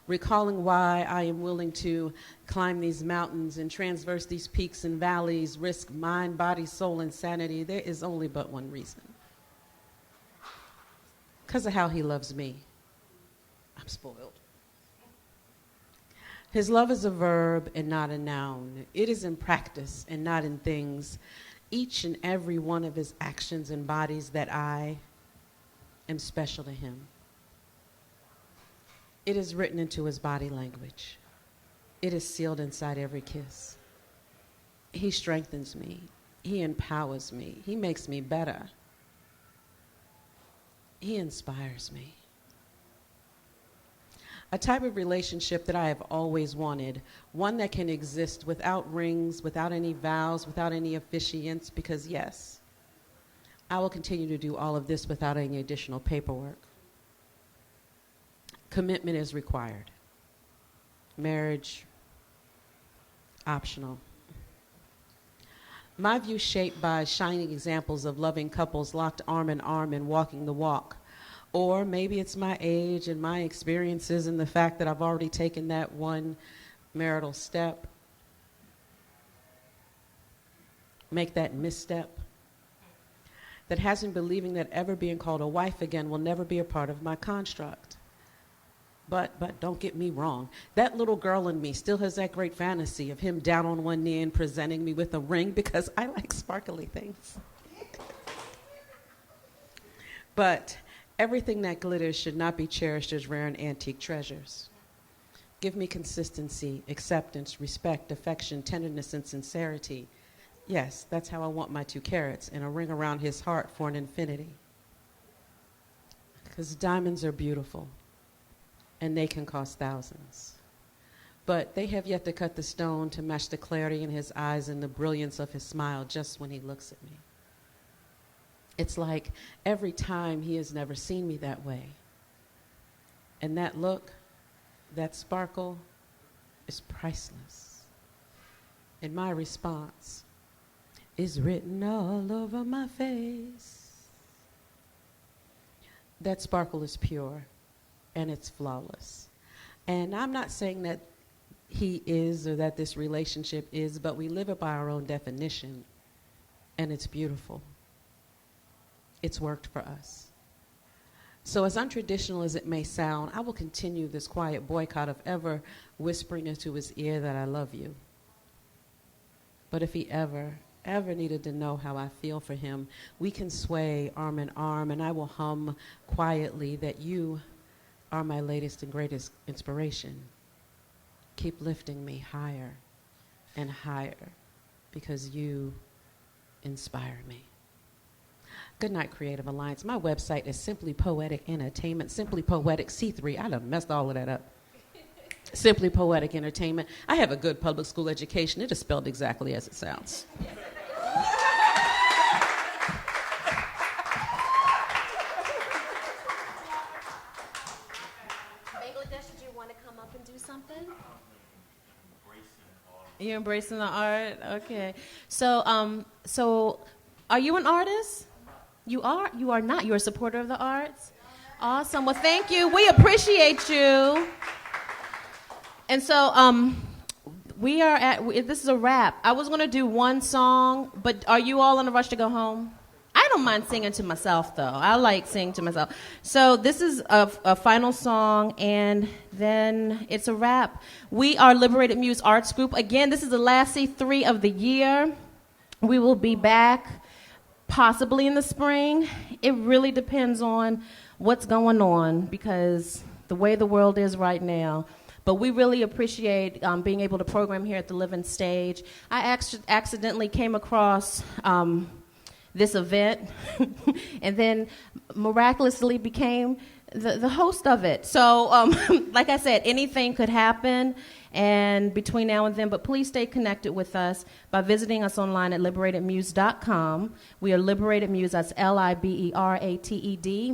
Recalling why I am willing to climb these mountains and transverse these peaks and valleys, risk mind, body, soul, and sanity, there is only but one reason. Because of how he loves me. I'm spoiled. His love is a verb and not a noun. It is in practice and not in things. Each and every one of his actions embodies that I am special to him. It is written into his body language. It is sealed inside every kiss. He strengthens me. He empowers me. He makes me better. He inspires me. A type of relationship that I have always wanted, one that can exist without rings, without any vows, without any officiants, because yes, I will continue to do all of this without any additional paperwork. Commitment is required. Marriage, optional. My view shaped by shining examples of loving couples locked arm in arm and walking the walk. Or maybe it's my age and my experiences and the fact that I've already taken that one marital step. Make that misstep. That hasn't believing that ever being called a wife again will never be a part of my construct. But don't get me wrong. That little girl in me still has that great fantasy of him down on one knee and presenting me with a ring because I like sparkly things. But everything that glitters should not be cherished as rare and antique treasures. Give me consistency, acceptance, respect, affection, tenderness, and sincerity. Yes, that's how I want my 2 carats and a ring around his heart for an infinity. Because diamonds are beautiful, and they can cost thousands. But they have yet to cut the stone to match the clarity in his eyes and the brilliance of his smile just when he looks at me. It's like every time he has never seen me that way. And that look, that sparkle, is priceless. And my response is written all over my face. That sparkle is pure, and it's flawless. And I'm not saying that he is or that this relationship is, but we live it by our own definition, and it's beautiful. It's worked for us. So as untraditional as it may sound, I will continue this quiet boycott of ever whispering into his ear that I love you. But if he ever needed to know how I feel for him, we can sway arm in arm, and I will hum quietly that you are my latest and greatest inspiration. Keep lifting me higher and higher because you inspire me. Good night, Creative Alliance. My website is Simply Poetic Entertainment, Simply Poetic C3. I done messed all of that up. Simply Poetic Entertainment. I have a good public school education. It is spelled exactly as it sounds. Bangladesh, did you want to come up and do something? You're embracing the art? Okay. So, so are you an artist? You are? You are not. You're a supporter of the arts? Awesome. Well, thank you. We appreciate you. And so we are this is a wrap. I was going to do one song, but are you all in a rush to go home? I don't mind singing to myself, though. I like singing to myself. So this is a final song, and then it's a wrap. We are Liberated Muse Arts Group. Again, this is the last C3 of the year. We will be back possibly in the spring. It really depends on what's going on, because the way the world is right now. But we really appreciate being able to program here at the Living Stage. I accidentally came across this event and then miraculously became the host of it. So like I said, anything could happen and between now and then, but please stay connected with us by visiting us online at liberatedmuse.com. We are Liberated Muse, that's Liberated,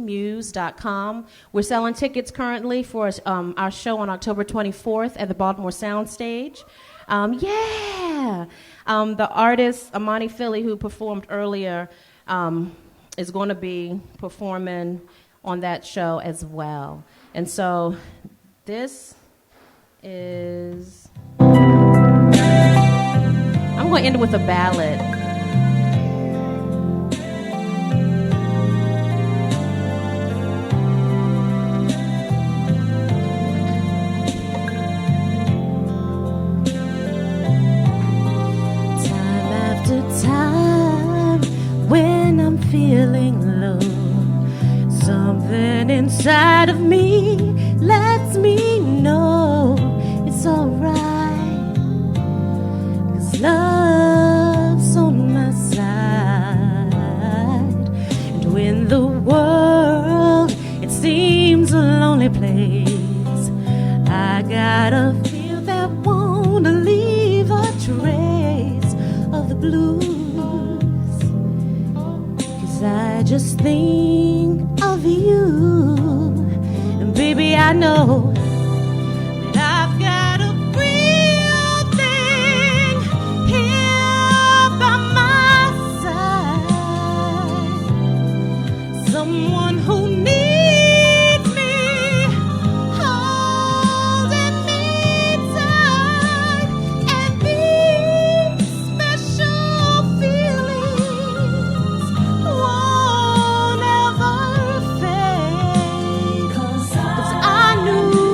muse.com. We're selling tickets currently for our show on October 24th at the Baltimore Sound Stage. The artist, Amani Philly, who performed earlier, is going to be performing on that show as well. And so this is... I'm going to end it with a ballad. When I'm feeling low, something inside of me lets me know it's alright, 'cause love's on my side. And when the world, it seems a lonely place, I got a feel that won't leave a trace of the blues. I just think of you, and baby, I know that I've got a real thing here by my side, someone who needs me, holding me tight, and these special feelings won't ever fade, 'cause I knew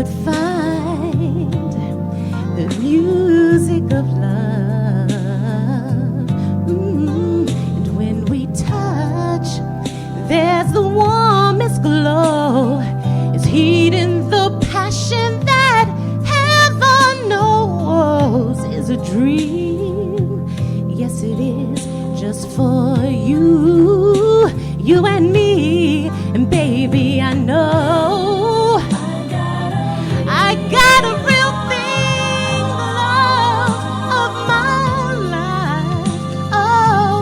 could find the music of love. And when we touch, there's the warmest glow. It's heat in the passion that heaven knows is a dream. Yes, it is just for you, you and me. And baby, I know I got a real thing, the love of my life. Oh,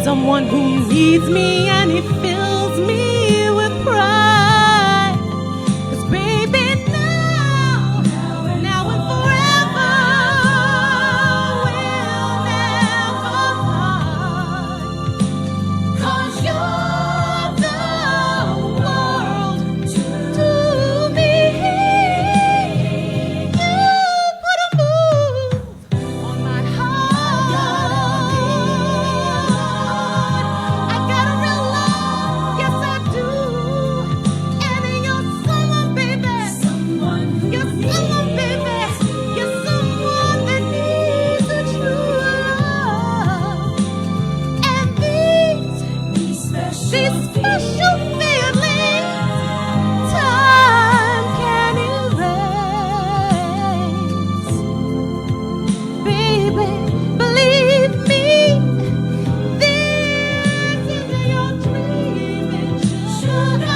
someone who needs me and he fills me with pride. 'Cause baby, now and forever, we'll never part. 'Cause you're the world to me. You put a move on my heart. I got a real love, yes I do. And you're someone, baby. You're someone, baby. You're someone that needs a true love. And these special feelings, time can erase. Baby, believe me, this is your dream. And should I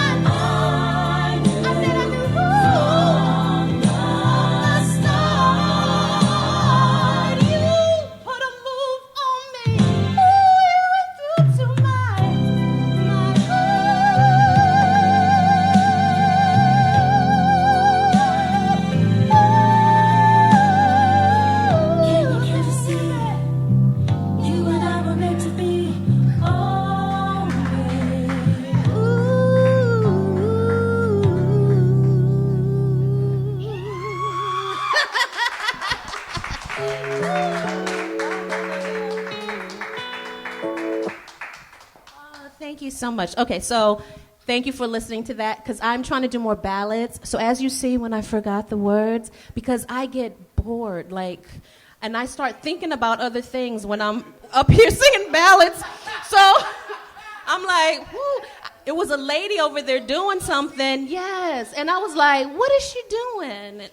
said I knew from the start. You put a move on me. Ooh, you went through to my Can you see that? You and I were meant to be always. Thank you so much. Okay, so thank you for listening to that, because I'm trying to do more ballads. So as you see, when I forgot the words, because I get bored, and I start thinking about other things when I'm up here singing ballads. So I'm like, whoo, it was a lady over there doing something, yes. And I was like, what is she doing?